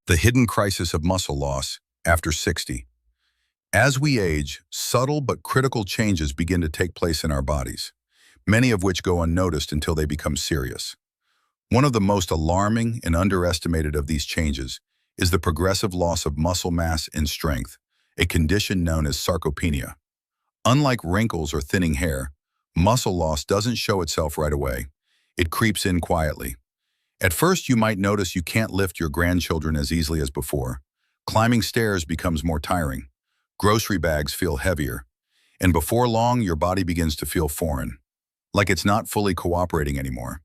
The hidden crisis of muscle loss after 60. As we age, subtle but critical changes begin to take place in our bodies, many of which go unnoticed until they become serious. One of the most alarming and underestimated of these changes is the progressive loss of muscle mass and strength, a condition known as sarcopenia. Unlike wrinkles or thinning hair, muscle loss doesn't show itself right away. It creeps in quietly. At first, you might notice you can't lift your grandchildren as easily as before. Climbing stairs becomes more tiring. Grocery bags feel heavier. And before long, your body begins to feel foreign, like it's not fully cooperating anymore.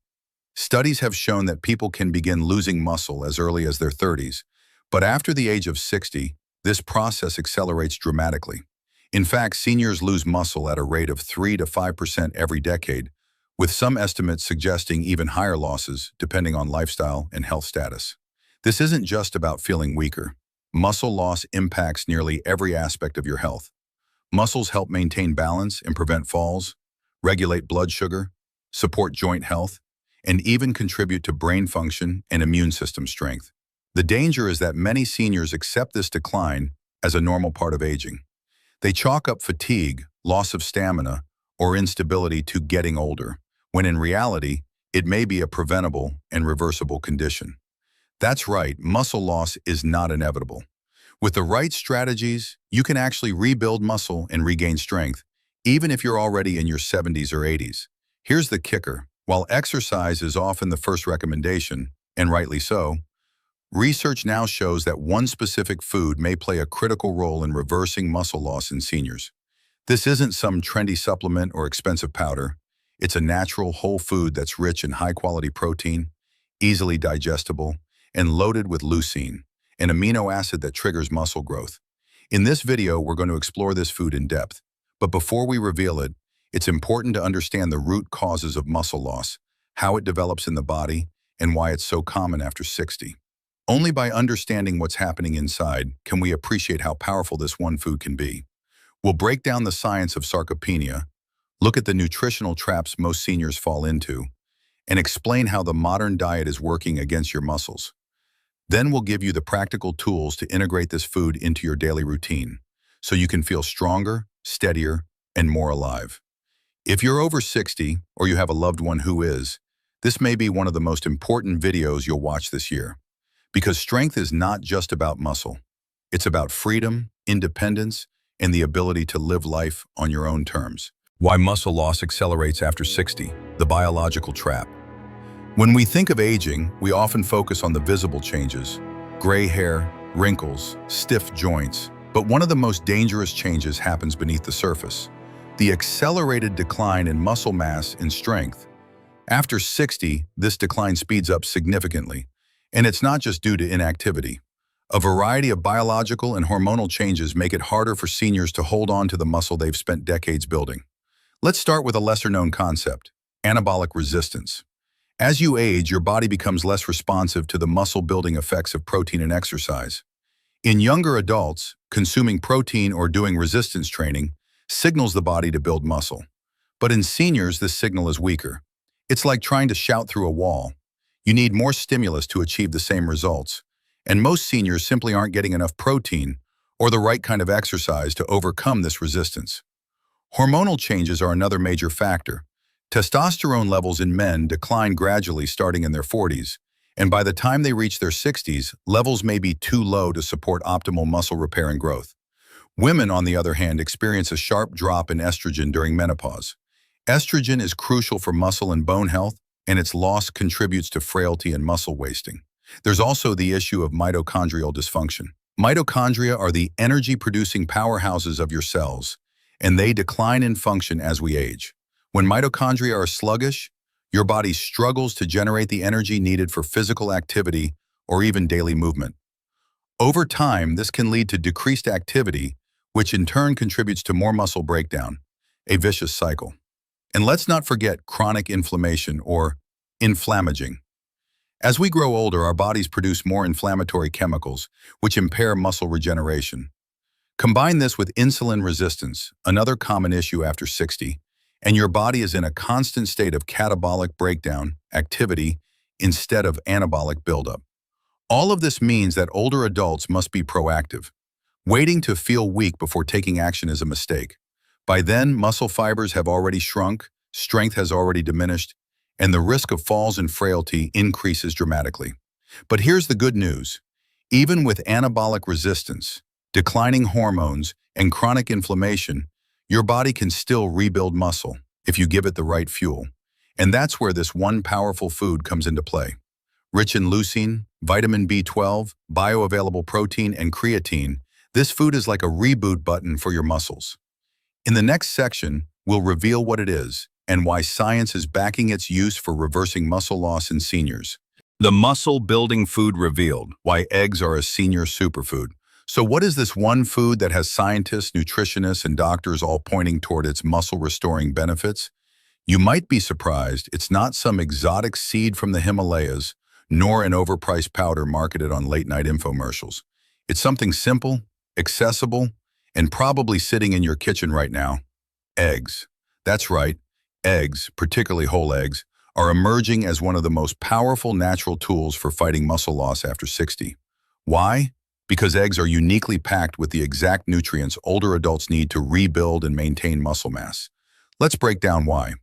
Studies have shown that people can begin losing muscle as early as their 30s, but after the age of 60, this process accelerates dramatically. In fact, seniors lose muscle at a rate of 3 to 5% every decade, with some estimates suggesting even higher losses depending on lifestyle and health status. This isn't just about feeling weaker. Muscle loss impacts nearly every aspect of your health. Muscles help maintain balance and prevent falls, regulate blood sugar, support joint health, and even contribute to brain function and immune system strength. The danger is that many seniors accept this decline as a normal part of aging. They chalk up fatigue, loss of stamina, or instability to getting older, when in reality, it may be a preventable and reversible condition. That's right, muscle loss is not inevitable. With the right strategies, you can actually rebuild muscle and regain strength, even if you're already in your 70s or 80s. Here's the kicker. While exercise is often the first recommendation, and rightly so, research now shows that one specific food may play a critical role in reversing muscle loss in seniors. This isn't some trendy supplement or expensive powder. It's a natural whole food that's rich in high-quality protein, easily digestible, and loaded with leucine, an amino acid that triggers muscle growth. In this video, we're going to explore this food in depth. But before we reveal it, it's important to understand the root causes of muscle loss, how it develops in the body, and why it's so common after 60. Only by understanding what's happening inside can we appreciate how powerful this one food can be. We'll break down the science of sarcopenia, look at the nutritional traps most seniors fall into, and explain how the modern diet is working against your muscles. Then we'll give you the practical tools to integrate this food into your daily routine, so you can feel stronger, steadier, and more alive. If you're over 60, or you have a loved one who is, this may be one of the most important videos you'll watch this year. Because strength is not just about muscle. It's about freedom, independence, and the ability to live life on your own terms. Why muscle loss accelerates after 60, the biological trap. When we think of aging, we often focus on the visible changes, gray hair, wrinkles, stiff joints, but one of the most dangerous changes happens beneath the surface, the accelerated decline in muscle mass and strength. After 60, this decline speeds up significantly, and it's not just due to inactivity. A variety of biological and hormonal changes make it harder for seniors to hold on to the muscle they've spent decades building. Let's start with a lesser-known concept, anabolic resistance. As you age, your body becomes less responsive to the muscle-building effects of protein and exercise. In younger adults, consuming protein or doing resistance training signals the body to build muscle. But in seniors, this signal is weaker. It's like trying to shout through a wall. You need more stimulus to achieve the same results, and most seniors simply aren't getting enough protein or the right kind of exercise to overcome this resistance. Hormonal changes are another major factor. Testosterone levels in men decline gradually starting in their 40s, and by the time they reach their 60s, levels may be too low to support optimal muscle repair and growth. Women, on the other hand, experience a sharp drop in estrogen during menopause. Estrogen is crucial for muscle and bone health, and its loss contributes to frailty and muscle wasting. There's also the issue of mitochondrial dysfunction. Mitochondria are the energy-producing powerhouses of your cells, and they decline in function as we age. When mitochondria are sluggish, your body struggles to generate the energy needed for physical activity or even daily movement. Over time, this can lead to decreased activity, which in turn contributes to more muscle breakdown, a vicious cycle. And let's not forget chronic inflammation, or inflammaging. As we grow older, our bodies produce more inflammatory chemicals, which impair muscle regeneration. Combine this with insulin resistance, another common issue after 60, and your body is in a constant state of catabolic breakdown activity instead of anabolic buildup. All of this means that older adults must be proactive. Waiting to feel weak before taking action is a mistake. By then, muscle fibers have already shrunk, strength has already diminished, and the risk of falls and frailty increases dramatically. But here's the good news. Even with anabolic resistance, declining hormones, and chronic inflammation, your body can still rebuild muscle if you give it the right fuel. And that's where this one powerful food comes into play. Rich in leucine, vitamin B12, bioavailable protein, and creatine, this food is like a reboot button for your muscles. In the next section, we'll reveal what it is and why science is backing its use for reversing muscle loss in seniors. The muscle-building food revealed, why eggs are a senior superfood. So what is this one food that has scientists, nutritionists, and doctors all pointing toward its muscle-restoring benefits? You might be surprised it's not some exotic seed from the Himalayas, nor an overpriced powder marketed on late-night infomercials. It's something simple, accessible, and probably sitting in your kitchen right now. Eggs. That's right, eggs, particularly whole eggs, are emerging as one of the most powerful natural tools for fighting muscle loss after 60. Why? Because eggs are uniquely packed with the exact nutrients older adults need to rebuild and maintain muscle mass. Let's break down why.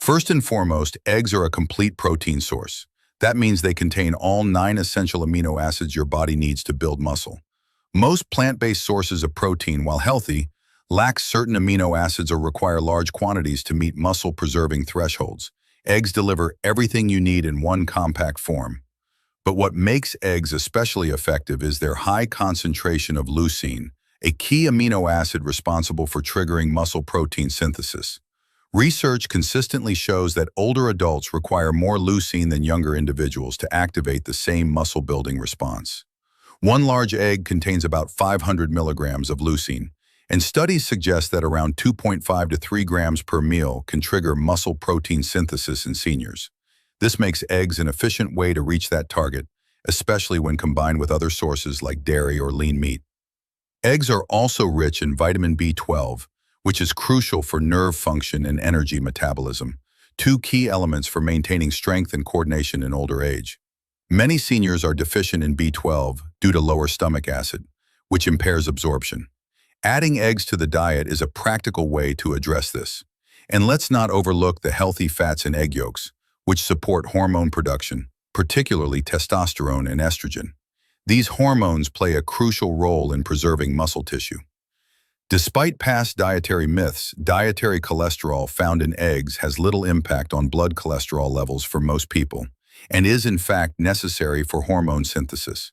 First and foremost, eggs are a complete protein source. That means they contain all 9 essential amino acids your body needs to build muscle. Most plant-based sources of protein, while healthy, lack certain amino acids or require large quantities to meet muscle-preserving thresholds. Eggs deliver everything you need in one compact form. But what makes eggs especially effective is their high concentration of leucine, a key amino acid responsible for triggering muscle protein synthesis. Research consistently shows that older adults require more leucine than younger individuals to activate the same muscle-building response. One large egg contains about 500 milligrams of leucine, and studies suggest that around 2.5 to 3 grams per meal can trigger muscle protein synthesis in seniors. This makes eggs an efficient way to reach that target, especially when combined with other sources like dairy or lean meat. Eggs are also rich in vitamin B12, which is crucial for nerve function and energy metabolism, 2 key elements for maintaining strength and coordination in older age. Many seniors are deficient in B12 due to lower stomach acid, which impairs absorption. Adding eggs to the diet is a practical way to address this. And let's not overlook the healthy fats in egg yolks, which support hormone production, particularly testosterone and estrogen. These hormones play a crucial role in preserving muscle tissue. Despite past dietary myths, dietary cholesterol found in eggs has little impact on blood cholesterol levels for most people, and is in fact necessary for hormone synthesis.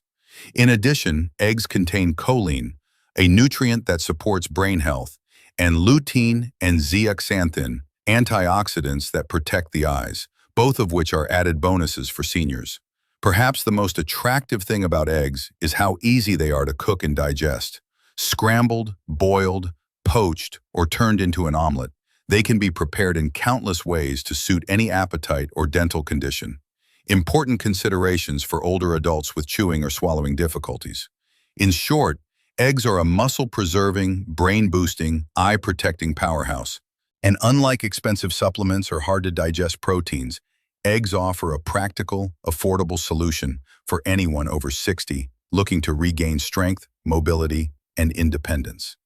In addition, eggs contain choline, a nutrient that supports brain health, and lutein and zeaxanthin, antioxidants that protect the eyes, both of which are added bonuses for seniors. Perhaps the most attractive thing about eggs is how easy they are to cook and digest. Scrambled, boiled, poached, or turned into an omelet, they can be prepared in countless ways to suit any appetite or dental condition. Important considerations for older adults with chewing or swallowing difficulties. In short, eggs are a muscle-preserving, brain-boosting, eye-protecting powerhouse. And unlike expensive supplements or hard-to-digest proteins, eggs offer a practical, affordable solution for anyone over 60 looking to regain strength, mobility, and independence.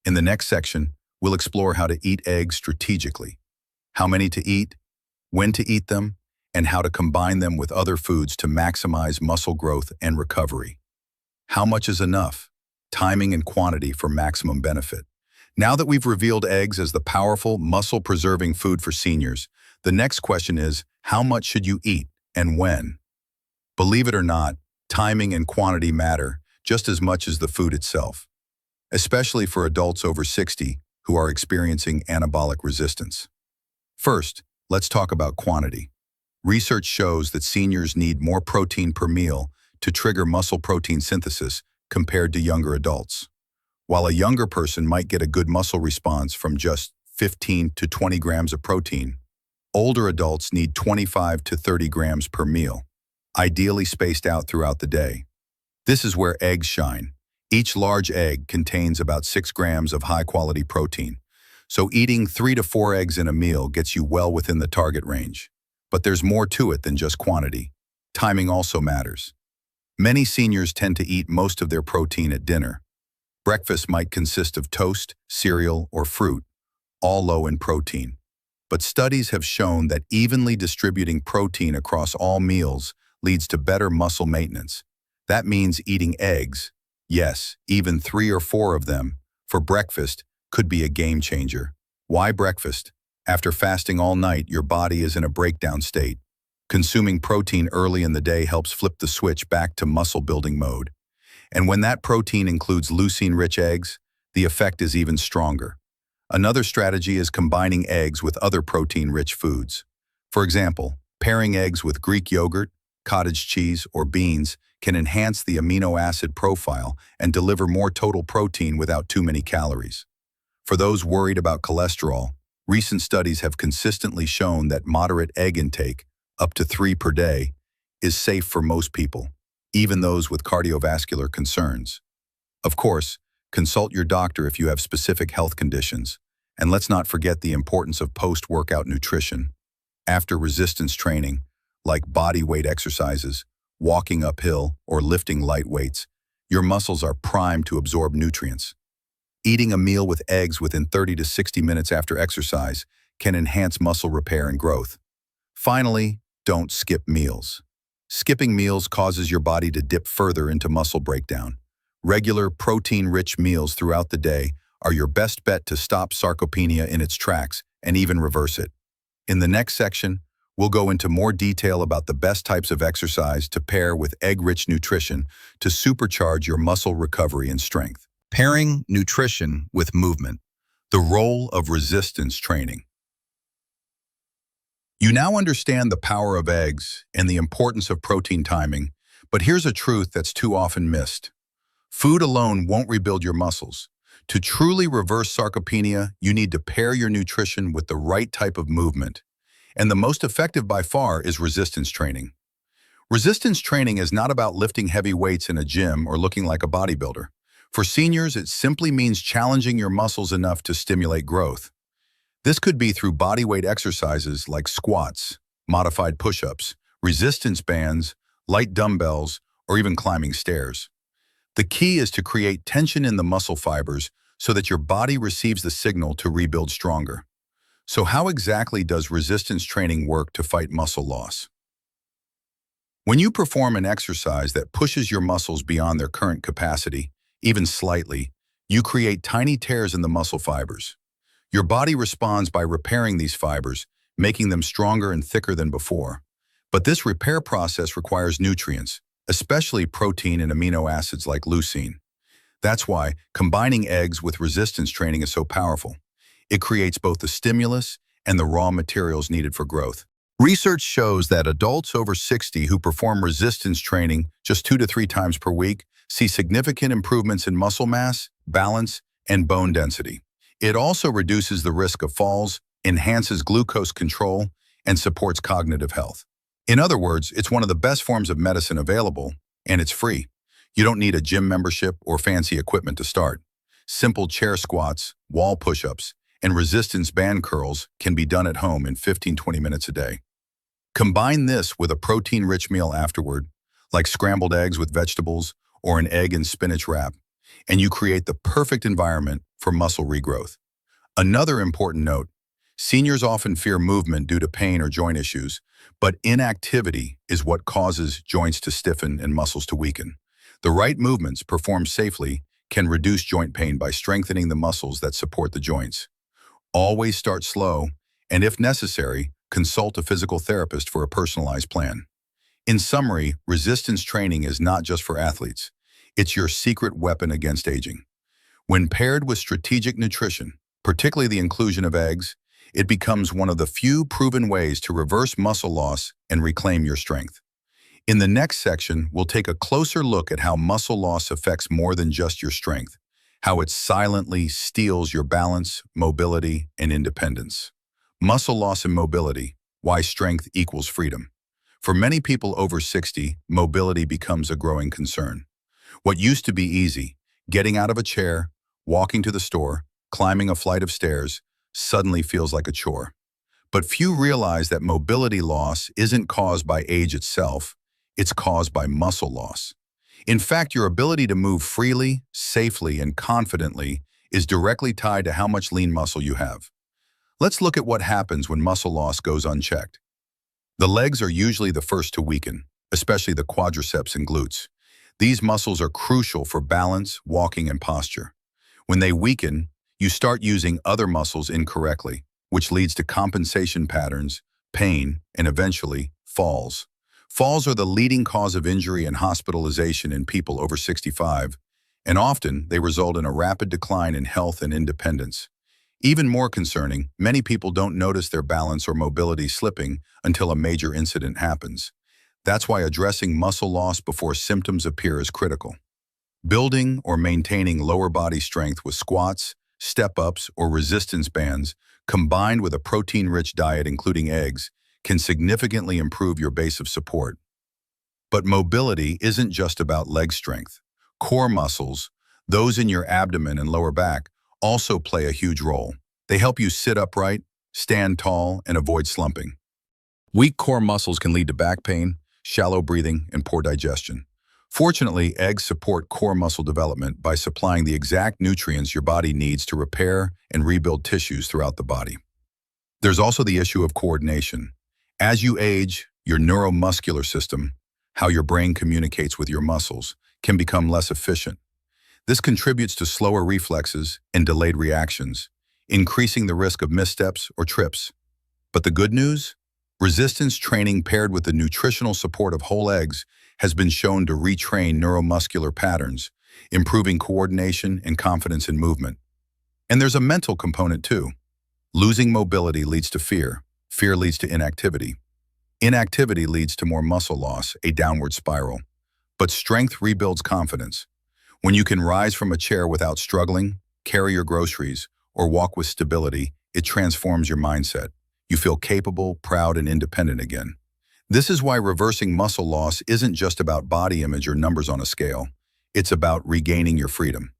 In the next section, we'll explore how to eat eggs strategically, how many to eat, when to eat them, and how to combine them with other foods to maximize muscle growth and recovery. How much is enough? Timing and quantity for maximum benefit. Now that we've revealed eggs as the powerful, muscle-preserving food for seniors, the next question is, how much should you eat and when? Believe it or not, timing and quantity matter just as much as the food itself, especially for adults over 60 who are experiencing anabolic resistance. First, let's talk about quantity. Research shows that seniors need more protein per meal to trigger muscle protein synthesis compared to younger adults. While a younger person might get a good muscle response from just 15 to 20 grams of protein, older adults need 25 to 30 grams per meal, ideally spaced out throughout the day. This is where eggs shine. Each large egg contains about 6 grams of high-quality protein, so eating 3 to 4 eggs in a meal gets you well within the target range. But there's more to it than just quantity. Timing also matters. Many seniors tend to eat most of their protein at dinner. Breakfast might consist of toast, cereal, or fruit, all low in protein. But studies have shown that evenly distributing protein across all meals leads to better muscle maintenance. That means eating eggs, yes, even 3 or 4 of them, for breakfast could be a game changer. Why breakfast? After fasting all night, your body is in a breakdown state. Consuming protein early in the day helps flip the switch back to muscle-building mode. And when that protein includes leucine-rich eggs, the effect is even stronger. Another strategy is combining eggs with other protein-rich foods. For example, pairing eggs with Greek yogurt, cottage cheese, or beans can enhance the amino acid profile and deliver more total protein without too many calories. For those worried about cholesterol, recent studies have consistently shown that moderate egg intake, up to 3 per day, is safe for most people, even those with cardiovascular concerns. Of course, consult your doctor if you have specific health conditions, and let's not forget the importance of post-workout nutrition. After resistance training, like body weight exercises, walking uphill, or lifting light weights, your muscles are primed to absorb nutrients. Eating a meal with eggs within 30 to 60 minutes after exercise can enhance muscle repair and growth. Finally, don't skip meals. Skipping meals causes your body to dip further into muscle breakdown. Regular, protein-rich meals throughout the day are your best bet to stop sarcopenia in its tracks and even reverse it. In the next section, we'll go into more detail about the best types of exercise to pair with egg-rich nutrition to supercharge your muscle recovery and strength. Pairing nutrition with movement. The role of resistance training. You now understand the power of eggs and the importance of protein timing, but here's a truth that's too often missed. Food alone won't rebuild your muscles. To truly reverse sarcopenia, you need to pair your nutrition with the right type of movement. And the most effective by far is resistance training. Resistance training is not about lifting heavy weights in a gym or looking like a bodybuilder. For seniors, it simply means challenging your muscles enough to stimulate growth. This could be through bodyweight exercises like squats, modified push-ups, resistance bands, light dumbbells, or even climbing stairs. The key is to create tension in the muscle fibers so that your body receives the signal to rebuild stronger. So how exactly does resistance training work to fight muscle loss? When you perform an exercise that pushes your muscles beyond their current capacity, even slightly, you create tiny tears in the muscle fibers. Your body responds by repairing these fibers, making them stronger and thicker than before. But this repair process requires nutrients, especially protein and amino acids like leucine. That's why combining eggs with resistance training is so powerful. It creates both the stimulus and the raw materials needed for growth. Research shows that adults over 60 who perform resistance training just 2 to 3 times per week see significant improvements in muscle mass, balance, and bone density. It also reduces the risk of falls, enhances glucose control, and supports cognitive health. In other words, it's one of the best forms of medicine available, and it's free. You don't need a gym membership or fancy equipment to start. Simple chair squats, wall push-ups, and resistance band curls can be done at home in 15-20 minutes a day. Combine this with a protein-rich meal afterward, like scrambled eggs with vegetables or an egg and spinach wrap, and you create the perfect environment for muscle regrowth. Another important note, seniors often fear movement due to pain or joint issues, but inactivity is what causes joints to stiffen and muscles to weaken. The right movements performed safely can reduce joint pain by strengthening the muscles that support the joints. Always start slow, and if necessary, consult a physical therapist for a personalized plan. In summary, resistance training is not just for athletes. It's your secret weapon against aging. When paired with strategic nutrition, particularly the inclusion of eggs, it becomes one of the few proven ways to reverse muscle loss and reclaim your strength. In the next section, we'll take a closer look at how muscle loss affects more than just your strength, how it silently steals your balance, mobility, and independence. Muscle loss and mobility, why strength equals freedom. For many people over 60, mobility becomes a growing concern. What used to be easy, getting out of a chair, walking to the store, climbing a flight of stairs, suddenly feels like a chore. But few realize that mobility loss isn't caused by age itself, it's caused by muscle loss. In fact, your ability to move freely, safely, and confidently is directly tied to how much lean muscle you have. Let's look at what happens when muscle loss goes unchecked. The legs are usually the first to weaken, especially the quadriceps and glutes. These muscles are crucial for balance, walking, and posture. When they weaken, you start using other muscles incorrectly, which leads to compensation patterns, pain, and eventually, falls. Falls are the leading cause of injury and hospitalization in people over 65, and often they result in a rapid decline in health and independence. Even more concerning, many people don't notice their balance or mobility slipping until a major incident happens. That's why addressing muscle loss before symptoms appear is critical. Building or maintaining lower body strength with squats, step-ups, or resistance bands, combined with a protein-rich diet including eggs, can significantly improve your base of support. But mobility isn't just about leg strength. Core muscles, those in your abdomen and lower back, also play a huge role. They help you sit upright, stand tall, and avoid slumping. Weak core muscles can lead to back pain, shallow breathing, and poor digestion. Fortunately, eggs support core muscle development by supplying the exact nutrients your body needs to repair and rebuild tissues throughout the body. There's also the issue of coordination. As you age, your neuromuscular system, how your brain communicates with your muscles, can become less efficient. This contributes to slower reflexes and delayed reactions, increasing the risk of missteps or trips. But the good news? Resistance training paired with the nutritional support of whole eggs has been shown to retrain neuromuscular patterns, improving coordination and confidence in movement. And there's a mental component too. Losing mobility leads to fear. Fear leads to inactivity. Inactivity leads to more muscle loss, a downward spiral. But strength rebuilds confidence. When you can rise from a chair without struggling, carry your groceries, or walk with stability, it transforms your mindset. You feel capable, proud, and independent again. This is why reversing muscle loss isn't just about body image or numbers on a scale. It's about regaining your freedom.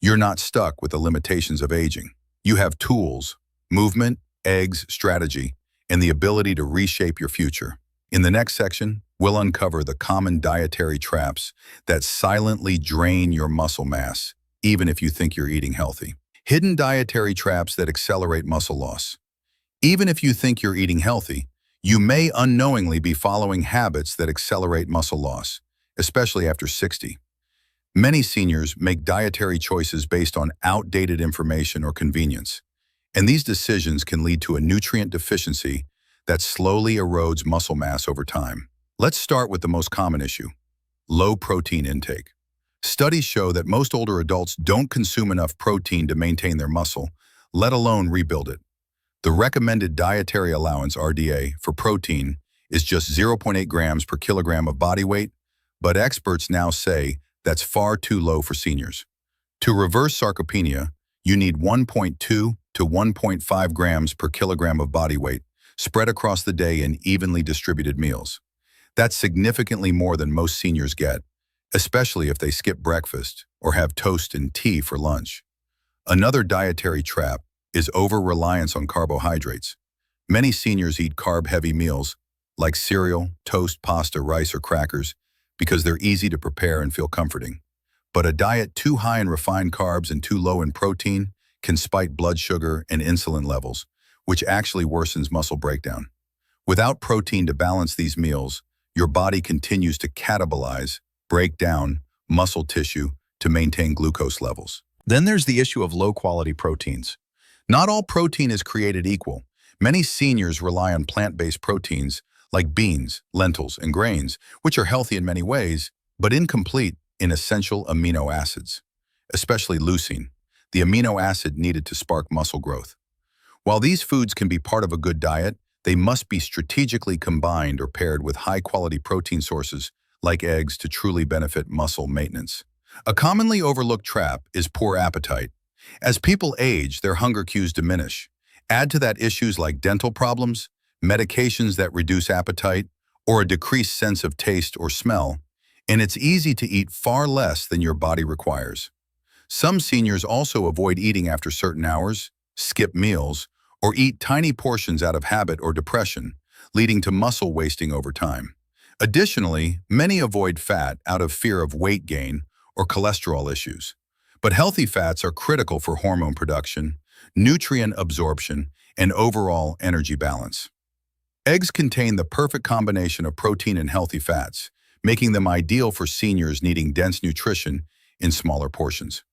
You're not stuck with the limitations of aging. You have tools, movement, eggs, strategy, and the ability to reshape your future. In the next section, we'll uncover the common dietary traps that silently drain your muscle mass, even if you think you're eating healthy. Hidden dietary traps that accelerate muscle loss. Even if you think you're eating healthy, you may unknowingly be following habits that accelerate muscle loss, especially after 60. Many seniors make dietary choices based on outdated information or convenience, and these decisions can lead to a nutrient deficiency that slowly erodes muscle mass over time. Let's start with the most common issue: low protein intake. Studies show that most older adults don't consume enough protein to maintain their muscle, let alone rebuild it. The recommended dietary allowance, RDA, for protein is just 0.8 grams per kilogram of body weight, but experts now say that's far too low for seniors. To reverse sarcopenia, you need 1.2 to 1.5 grams per kilogram of body weight, spread across the day in evenly distributed meals. That's significantly more than most seniors get, especially if they skip breakfast or have toast and tea for lunch. Another dietary trap is over-reliance on carbohydrates. Many seniors eat carb-heavy meals like cereal, toast, pasta, rice, or crackers because they're easy to prepare and feel comforting. But a diet too high in refined carbs and too low in protein can spike blood sugar and insulin levels, which actually worsens muscle breakdown. Without protein to balance these meals, your body continues to catabolize, break down muscle tissue to maintain glucose levels. Then there's the issue of low-quality proteins. Not all protein is created equal. Many seniors rely on plant-based proteins like beans, lentils, and grains, which are healthy in many ways, but incomplete in essential amino acids, especially leucine, the amino acid needed to spark muscle growth. While these foods can be part of a good diet, they must be strategically combined or paired with high-quality protein sources like eggs to truly benefit muscle maintenance. A commonly overlooked trap is poor appetite. As people age, their hunger cues diminish. Add to that issues like dental problems, medications that reduce appetite, or a decreased sense of taste or smell, and it's easy to eat far less than your body requires. Some seniors also avoid eating after certain hours, skip meals, or eat tiny portions out of habit or depression, leading to muscle wasting over time. Additionally, many avoid fat out of fear of weight gain or cholesterol issues. But healthy fats are critical for hormone production, nutrient absorption, and overall energy balance. Eggs contain the perfect combination of protein and healthy fats, making them ideal for seniors needing dense nutrition in smaller portions.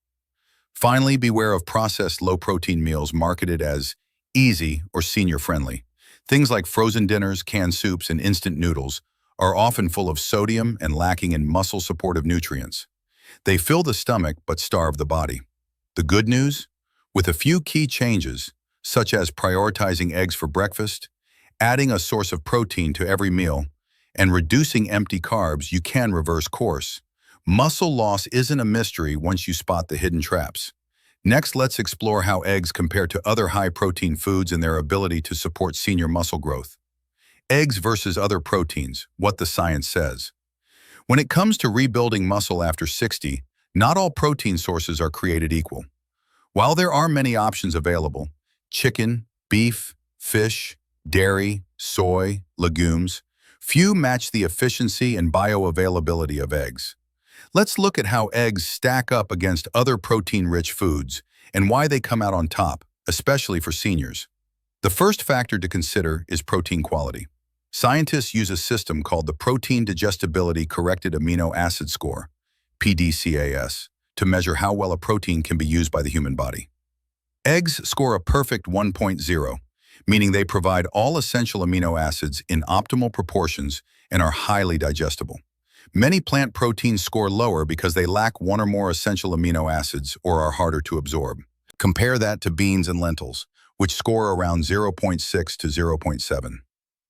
Finally, beware of processed low-protein meals marketed as easy or senior-friendly. Things like frozen dinners, canned soups, and instant noodles are often full of sodium and lacking in muscle-supportive nutrients. They fill the stomach but starve the body. The good news? With a few key changes, such as prioritizing eggs for breakfast, adding a source of protein to every meal, and reducing empty carbs, you can reverse course. Muscle loss isn't a mystery once you spot the hidden traps. Next, let's explore how eggs compare to other high-protein foods and their ability to support senior muscle growth. Eggs versus other proteins, what the science says. When it comes to rebuilding muscle after 60, not all protein sources are created equal. While there are many options available, chicken, beef, fish, dairy, soy, legumes, few match the efficiency and bioavailability of eggs. Let's look at how eggs stack up against other protein-rich foods and why they come out on top, especially for seniors. The first factor to consider is protein quality. Scientists use a system called the Protein Digestibility Corrected Amino Acid Score, PDCAS, to measure how well a protein can be used by the human body. Eggs score a perfect 1.0, meaning they provide all essential amino acids in optimal proportions and are highly digestible. Many plant proteins score lower because they lack one or more essential amino acids or are harder to absorb. Compare that to beans and lentils, which score around 0.6 to 0.7.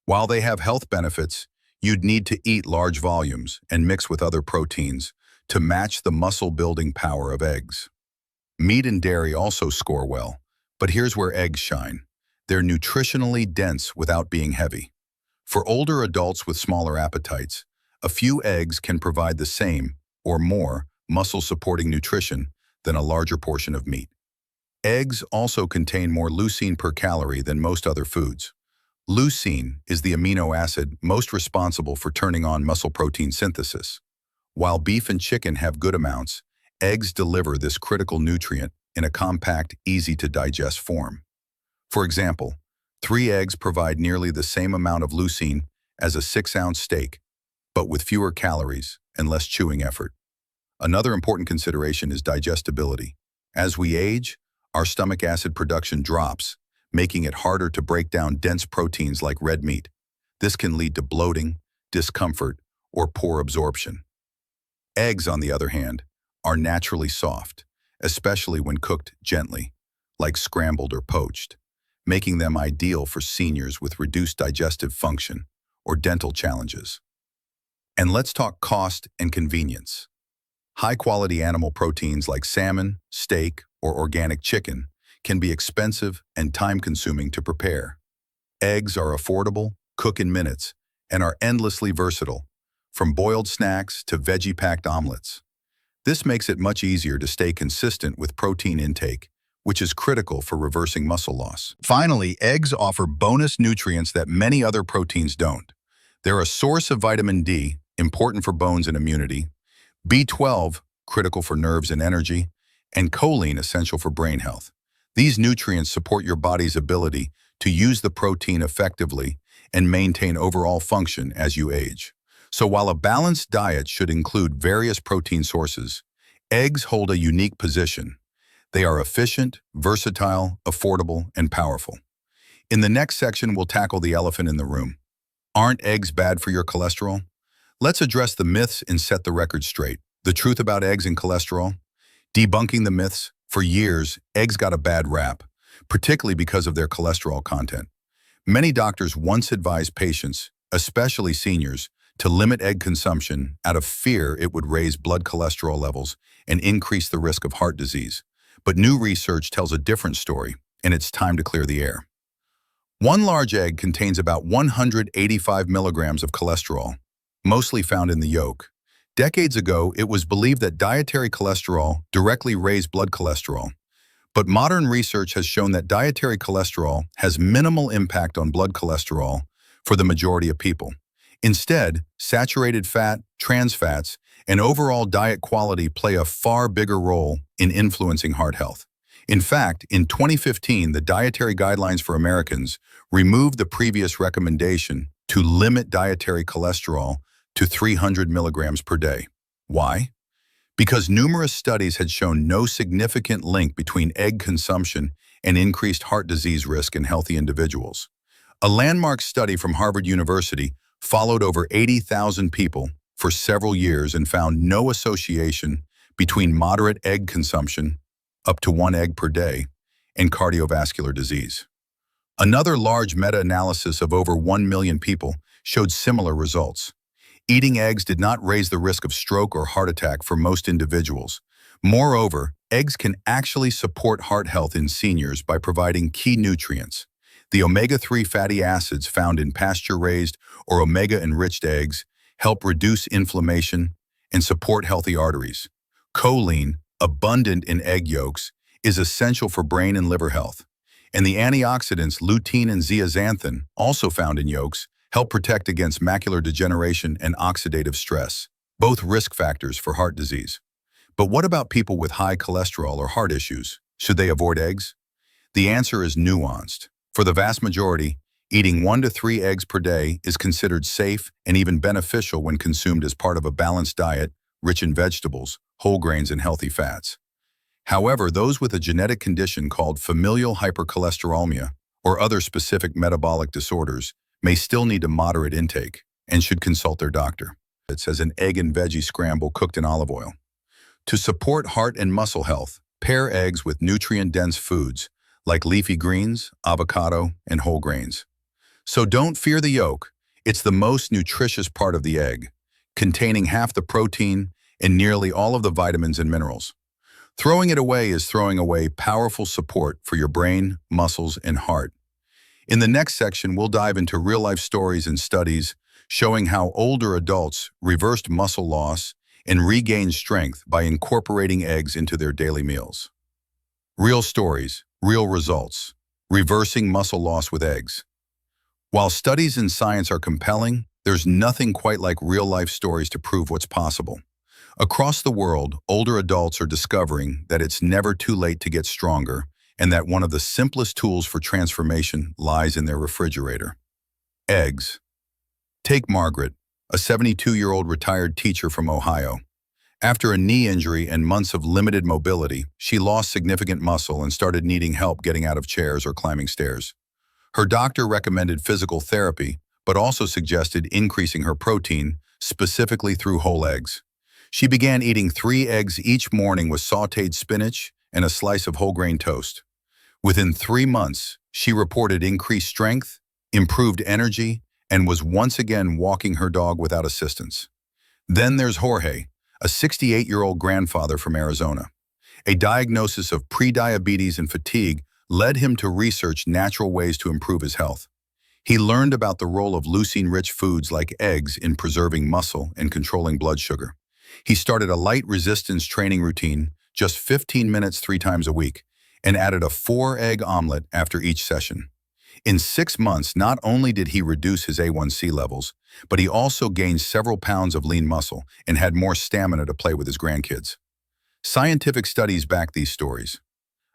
While they have health benefits, you'd need to eat large volumes and mix with other proteins to match the muscle-building power of eggs. Meat and dairy also score well, but here's where eggs shine. They're nutritionally dense without being heavy. For older adults with smaller appetites, a few eggs can provide the same, or more, muscle-supporting nutrition than a larger portion of meat. Eggs also contain more leucine per calorie than most other foods. Leucine is the amino acid most responsible for turning on muscle protein synthesis. While beef and chicken have good amounts, eggs deliver this critical nutrient in a compact, easy-to-digest form. For example, 3 eggs provide nearly the same amount of leucine as a 6-ounce steak, but with fewer calories and less chewing effort. Another important consideration is digestibility. As we age, our stomach acid production drops, making it harder to break down dense proteins like red meat. This can lead to bloating, discomfort, or poor absorption. Eggs, on the other hand, are naturally soft, especially when cooked gently, like scrambled or poached, making them ideal for seniors with reduced digestive function or dental challenges. And let's talk cost and convenience. High-quality animal proteins like salmon, steak, or organic chicken can be expensive and time-consuming to prepare. Eggs are affordable, cook in minutes, and are endlessly versatile, from boiled snacks to veggie-packed omelets. This makes it much easier to stay consistent with protein intake, which is critical for reversing muscle loss. Finally, eggs offer bonus nutrients that many other proteins don't. They're a source of vitamin D, important for bones and immunity, B12, critical for nerves and energy, and choline, essential for brain health. These nutrients support your body's ability to use the protein effectively and maintain overall function as you age. So while a balanced diet should include various protein sources, eggs hold a unique position. They are efficient, versatile, affordable, and powerful. In the next section, we'll tackle the elephant in the room. Aren't eggs bad for your cholesterol? Let's address the myths and set the record straight. The truth about eggs and cholesterol? Debunking the myths. For years, eggs got a bad rap, particularly because of their cholesterol content. Many doctors once advised patients, especially seniors, to limit egg consumption out of fear it would raise blood cholesterol levels and increase the risk of heart disease. But new research tells a different story, and it's time to clear the air. One large egg contains about 185 milligrams of cholesterol, mostly found in the yolk. Decades ago, it was believed that dietary cholesterol directly raised blood cholesterol, but modern research has shown that dietary cholesterol has minimal impact on blood cholesterol for the majority of people. Instead, saturated fat, trans fats, and overall diet quality play a far bigger role in influencing heart health. In fact, in 2015, the Dietary Guidelines for Americans removed the previous recommendation to limit dietary cholesterol to 300 milligrams per day. Why? Because numerous studies had shown no significant link between egg consumption and increased heart disease risk in healthy individuals. A landmark study from Harvard University followed over 80,000 people for several years and found no association between moderate egg consumption, up to 1 egg per day, and cardiovascular disease. Another large meta-analysis of over 1 million people showed similar results. Eating eggs did not raise the risk of stroke or heart attack for most individuals. Moreover, eggs can actually support heart health in seniors by providing key nutrients. The omega-3 fatty acids found in pasture-raised or omega-enriched eggs help reduce inflammation and support healthy arteries. Choline, abundant in egg yolks, is essential for brain and liver health. And the antioxidants lutein and zeaxanthin, also found in yolks, help protect against macular degeneration and oxidative stress, both risk factors for heart disease. But what about people with high cholesterol or heart issues? Should they avoid eggs? The answer is nuanced. For the vast majority, eating 1 to 3 eggs per day is considered safe and even beneficial when consumed as part of a balanced diet rich in vegetables, whole grains, and healthy fats. However, those with a genetic condition called familial hypercholesterolemia or other specific metabolic disorders may still need a moderate intake and should consult their doctor. It says an egg and veggie scramble cooked in olive oil. To support heart and muscle health, pair eggs with nutrient-dense foods like leafy greens, avocado, and whole grains. So don't fear the yolk. It's the most nutritious part of the egg, containing half the protein and nearly all of the vitamins and minerals. Throwing it away is throwing away powerful support for your brain, muscles, and heart. In the next section, we'll dive into real-life stories and studies showing how older adults reversed muscle loss and regained strength by incorporating eggs into their daily meals. Real stories, real results. Reversing muscle loss with eggs. While studies in science are compelling, there's nothing quite like real-life stories to prove what's possible. Across the world, older adults are discovering that it's never too late to get stronger and that one of the simplest tools for transformation lies in their refrigerator. Eggs. Take Margaret, a 72-year-old retired teacher from Ohio. After a knee injury and months of limited mobility, she lost significant muscle and started needing help getting out of chairs or climbing stairs. Her doctor recommended physical therapy, but also suggested increasing her protein, specifically through whole eggs. She began eating 3 eggs each morning with sautéed spinach and a slice of whole grain toast. Within 3 months, she reported increased strength, improved energy, and was once again walking her dog without assistance. Then there's Jorge, a 68-year-old grandfather from Arizona. A diagnosis of prediabetes and fatigue led him to research natural ways to improve his health. He learned about the role of leucine-rich foods like eggs in preserving muscle and controlling blood sugar. He started a light resistance training routine, just 15 minutes 3 times a week, and added a 4-egg omelet after each session. In 6 months, not only did he reduce his A1C levels, but he also gained several pounds of lean muscle and had more stamina to play with his grandkids. Scientific studies back these stories.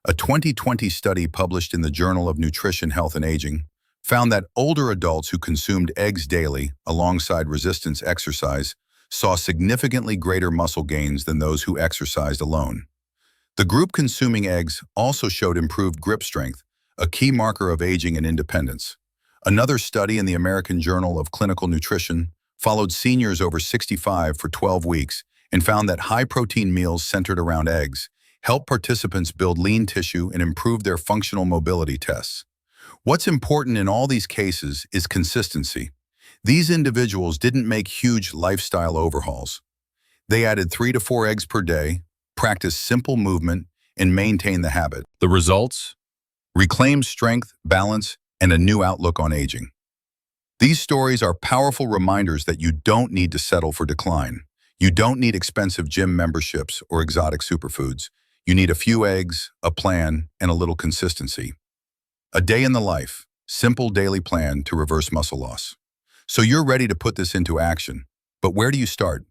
A 2020 study published in the Journal of Nutrition, Health, and Aging found that older adults who consumed eggs daily alongside resistance exercise saw significantly greater muscle gains than those who exercised alone. The group consuming eggs also showed improved grip strength, a key marker of aging and independence. Another study in the American Journal of Clinical Nutrition followed seniors over 65 for 12 weeks and found that high-protein meals centered around eggs helped participants build lean tissue and improve their functional mobility tests. What's important in all these cases is consistency. These individuals didn't make huge lifestyle overhauls. They added 3 to 4 eggs per day, practiced simple movement, and maintained the habit. The results? Reclaimed strength, balance, and a new outlook on aging. These stories are powerful reminders that you don't need to settle for decline. You don't need expensive gym memberships or exotic superfoods. You need a few eggs, a plan, and a little consistency. A day in the life, simple daily plan to reverse muscle loss. So you're ready to put this into action. But where do you start?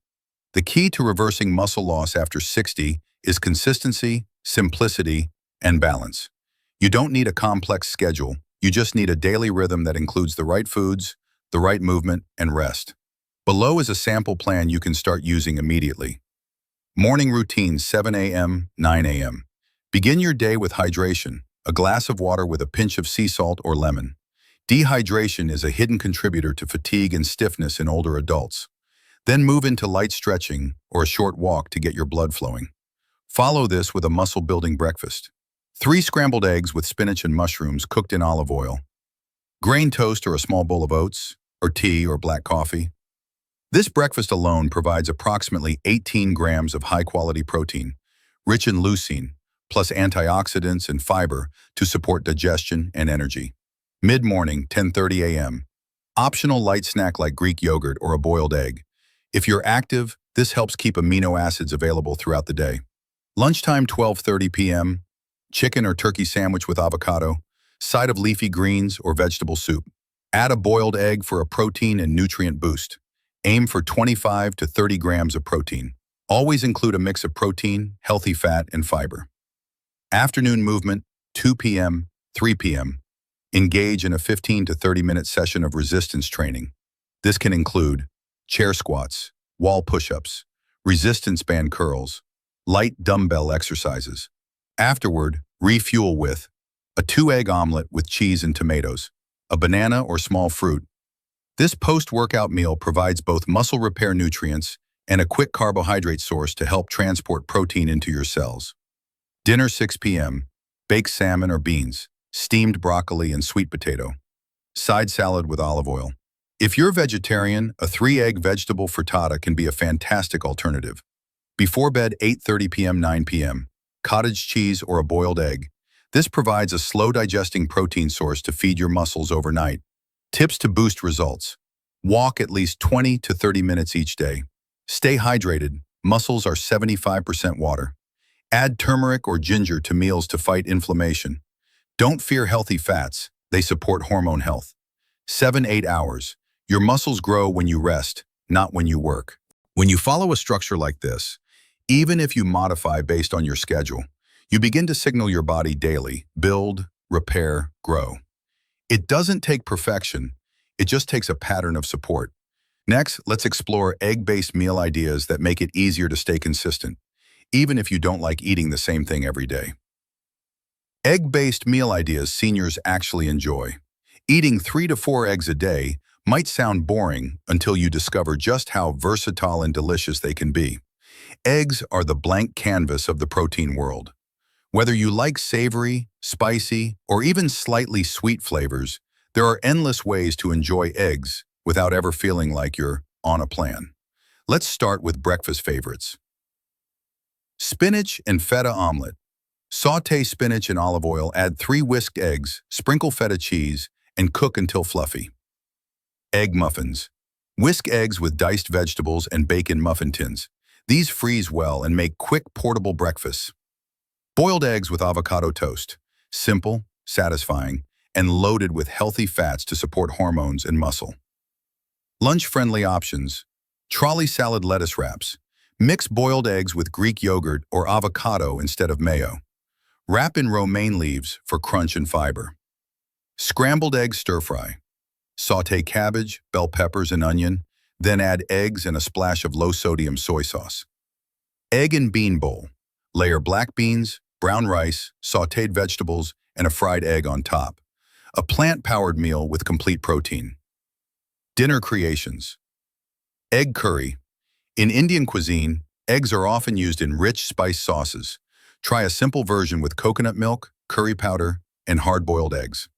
The key to reversing muscle loss after 60 is consistency, simplicity, and balance. You don't need a complex schedule. You just need a daily rhythm that includes the right foods, the right movement, and rest. Below is a sample plan you can start using immediately. Morning routine 7 a.m., 9 a.m. Begin your day with hydration, a glass of water with a pinch of sea salt or lemon. Dehydration is a hidden contributor to fatigue and stiffness in older adults. Then move into light stretching or a short walk to get your blood flowing. Follow this with a muscle-building breakfast. 3 scrambled eggs with spinach and mushrooms cooked in olive oil. Grain toast or a small bowl of oats, or tea or black coffee. This breakfast alone provides approximately 18 grams of high-quality protein, rich in leucine, plus antioxidants and fiber to support digestion and energy. Mid-morning, 10:30 a.m. Optional light snack like Greek yogurt or a boiled egg. If you're active, this helps keep amino acids available throughout the day. Lunchtime, 12:30 p.m. Chicken or turkey sandwich with avocado, side of leafy greens or vegetable soup. Add a boiled egg for a protein and nutrient boost. Aim for 25 to 30 grams of protein. Always include a mix of protein, healthy fat, and fiber. Afternoon movement, 2 p.m., 3 p.m. Engage in a 15 to 30-minute session of resistance training. This can include chair squats, wall push-ups, resistance band curls, light dumbbell exercises. Afterward, refuel with a 2-egg omelet with cheese and tomatoes, a banana or small fruit. This post-workout meal provides both muscle repair nutrients and a quick carbohydrate source to help transport protein into your cells. Dinner 6 p.m. Baked salmon or beans, steamed broccoli and sweet potato. Side salad with olive oil. If you're vegetarian, a 3-egg vegetable frittata can be a fantastic alternative. Before bed 8:30 p.m. 9 p.m. Cottage cheese or a boiled egg. This provides a slow-digesting protein source to feed your muscles overnight. Tips to boost results. Walk at least 20 to 30 minutes each day. Stay hydrated. Muscles are 75% water. Add turmeric or ginger to meals to fight inflammation. Don't fear healthy fats. They support hormone health. 7-8 hours. Your muscles grow when you rest, not when you work. When you follow a structure like this, even if you modify based on your schedule, you begin to signal your body daily, build, repair, grow. It doesn't take perfection, it just takes a pattern of support. Next, let's explore egg-based meal ideas that make it easier to stay consistent, even if you don't like eating the same thing every day. Egg-based meal ideas seniors actually enjoy. Eating 3 to 4 eggs a day might sound boring until you discover just how versatile and delicious they can be. Eggs are the blank canvas of the protein world. Whether you like savory, spicy, or even slightly sweet flavors, there are endless ways to enjoy eggs without ever feeling like you're on a plan. Let's start with breakfast favorites. Spinach and feta omelet. Sauté spinach in olive oil, add 3 whisked eggs, sprinkle feta cheese, and cook until fluffy. Egg muffins. Whisk eggs with diced vegetables and bake in muffin tins. These freeze well and make quick portable breakfasts. Boiled eggs with avocado toast. Simple, satisfying, and loaded with healthy fats to support hormones and muscle. Lunch-friendly options. Trolley salad lettuce wraps. Mix boiled eggs with Greek yogurt or avocado instead of mayo. Wrap in romaine leaves for crunch and fiber. Scrambled egg stir-fry. Sauté cabbage, bell peppers, and onion, then add eggs and a splash of low-sodium soy sauce. Egg and bean bowl. Layer black beans, brown rice, sautéed vegetables, and a fried egg on top. A plant-powered meal with complete protein. Dinner creations. Egg curry. In Indian cuisine, eggs are often used in rich spice sauces. Try a simple version with coconut milk, curry powder, and hard-boiled eggs.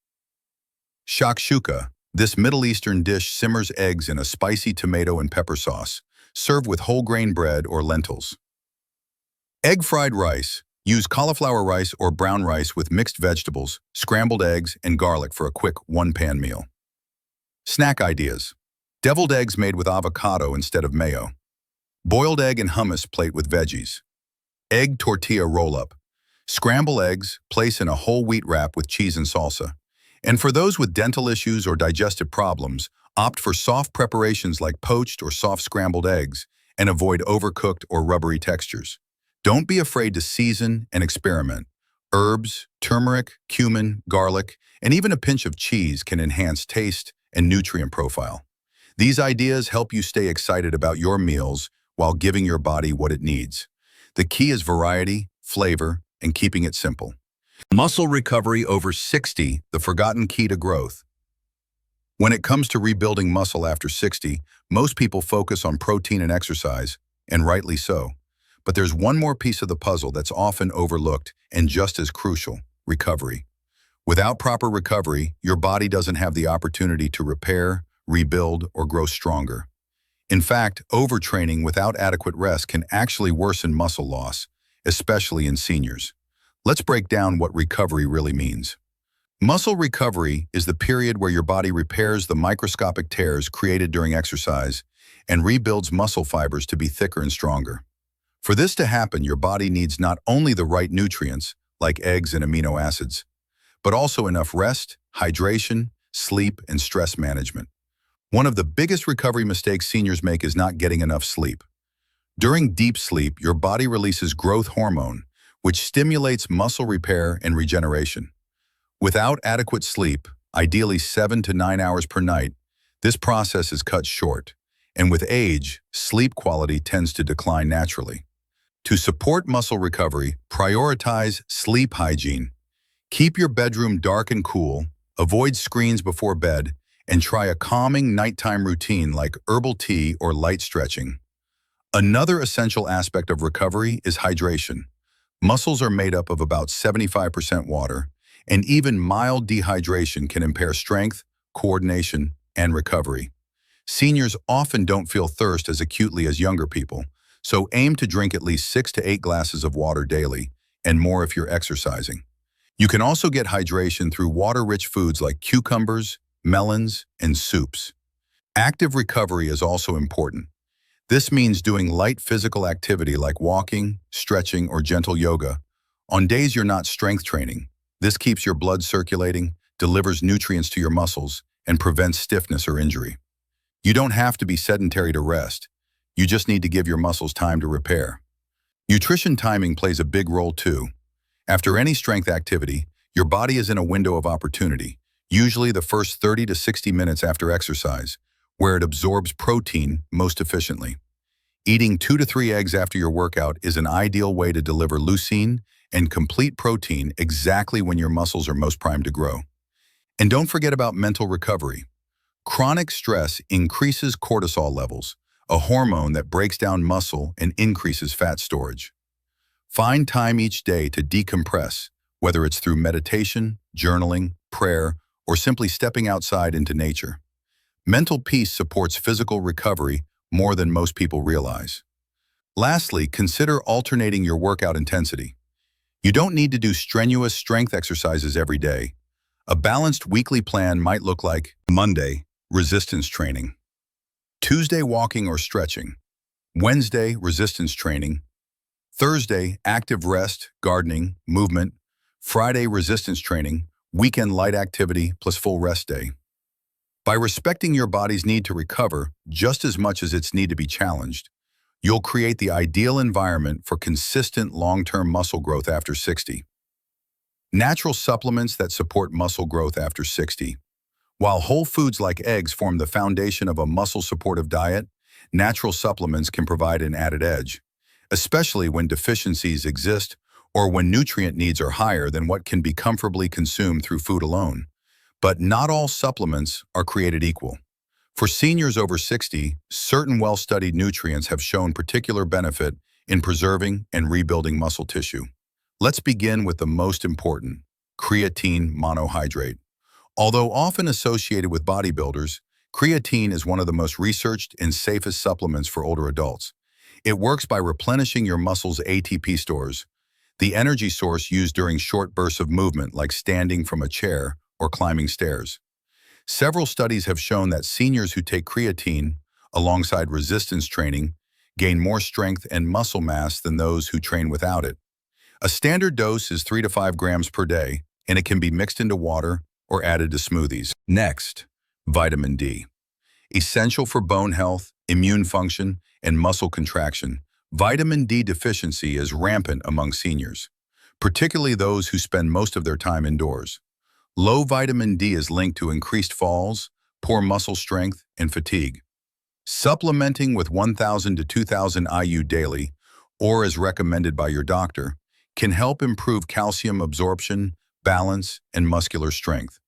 Shakshuka. This Middle Eastern dish simmers eggs in a spicy tomato and pepper sauce. Serve with whole grain bread or lentils. Egg fried rice. Use cauliflower rice or brown rice with mixed vegetables, scrambled eggs, and garlic for a quick one-pan meal. Snack ideas. Deviled eggs made with avocado instead of mayo. Boiled egg and hummus plate with veggies. Egg tortilla roll-up. Scramble eggs, place in a whole wheat wrap with cheese and salsa. And for those with dental issues or digestive problems, Opt for soft preparations like poached or soft scrambled eggs and avoid overcooked or rubbery textures. Don't be afraid to season and experiment. Herbs, turmeric, cumin, garlic, and even a pinch of cheese can enhance taste and nutrient profile. These ideas help you stay excited about your meals while giving your body what it needs. The key is variety, flavor, and keeping it simple. Muscle recovery over 60, the forgotten key to growth. When it comes to rebuilding muscle after 60, most people focus on protein and exercise, and rightly so. But there's one more piece of the puzzle that's often overlooked and just as crucial: recovery. Without proper recovery, your body doesn't have the opportunity to repair, rebuild, or grow stronger. In fact, overtraining without adequate rest can actually worsen muscle loss, especially in seniors. Let's break down what recovery really means. Muscle recovery is the period where your body repairs the microscopic tears created during exercise and rebuilds muscle fibers to be thicker and stronger. For this to happen, your body needs not only the right nutrients, like eggs and amino acids, but also enough rest, hydration, sleep, and stress management. One of the biggest recovery mistakes seniors make is not getting enough sleep. During deep sleep, your body releases growth hormone, which stimulates muscle repair and regeneration. Without adequate sleep, ideally 7 to 9 hours per night, this process is cut short, and with age, sleep quality tends to decline naturally. To support muscle recovery, prioritize sleep hygiene. Keep your bedroom dark and cool, avoid screens before bed, and try a calming nighttime routine like herbal tea or light stretching. Another essential aspect of recovery is hydration. Muscles are made up of about 75% water, and even mild dehydration can impair strength, coordination, and recovery. Seniors often don't feel thirst as acutely as younger people, so aim to drink at least 6 to 8 glasses of water daily, and more if you're exercising. You can also get hydration through water-rich foods like cucumbers, melons, and soups. Active recovery is also important. This means doing light physical activity like walking, stretching, or gentle yoga. On days you're not strength training, this keeps your blood circulating, delivers nutrients to your muscles, and prevents stiffness or injury. You don't have to be sedentary to rest. You just need to give your muscles time to repair. Nutrition timing plays a big role too. After any strength activity, your body is in a window of opportunity, usually the first 30 to 60 minutes after exercise, where it absorbs protein most efficiently. Eating 2 to 3 eggs after your workout is an ideal way to deliver leucine and complete protein exactly when your muscles are most primed to grow. And don't forget about mental recovery. Chronic stress increases cortisol levels, a hormone that breaks down muscle and increases fat storage. Find time each day to decompress, whether it's through meditation, journaling, prayer, or simply stepping outside into nature. Mental peace supports physical recovery more than most people realize. Lastly, consider alternating your workout intensity. You don't need to do strenuous strength exercises every day. A balanced weekly plan might look like Monday, resistance training; Tuesday, walking or stretching; Wednesday, resistance training; Thursday, active rest, gardening, movement; Friday, resistance training; weekend light activity plus full rest day. By respecting your body's need to recover just as much as its need to be challenged, you'll create the ideal environment for consistent long-term muscle growth after 60. Natural supplements that support muscle growth after 60. While whole foods like eggs form the foundation of a muscle-supportive diet, natural supplements can provide an added edge, especially when deficiencies exist or when nutrient needs are higher than what can be comfortably consumed through food alone. But not all supplements are created equal. For seniors over 60, certain well-studied nutrients have shown particular benefit in preserving and rebuilding muscle tissue. Let's begin with the most important, creatine monohydrate. Although often associated with bodybuilders, creatine is one of the most researched and safest supplements for older adults. It works by replenishing your muscles' ATP stores, the energy source used during short bursts of movement like standing from a chair or climbing stairs. Several studies have shown that seniors who take creatine alongside resistance training gain more strength and muscle mass than those who train without it. A standard dose is 3 to 5 grams per day, and it can be mixed into water or added to smoothies. Next, vitamin D. Essential for bone health, immune function, and muscle contraction, vitamin D deficiency is rampant among seniors, particularly those who spend most of their time indoors. Low vitamin D is linked to increased falls, poor muscle strength, and fatigue. Supplementing with 1,000 to 2,000 IU daily, or as recommended by your doctor, can help improve calcium absorption, balance, and muscular strength.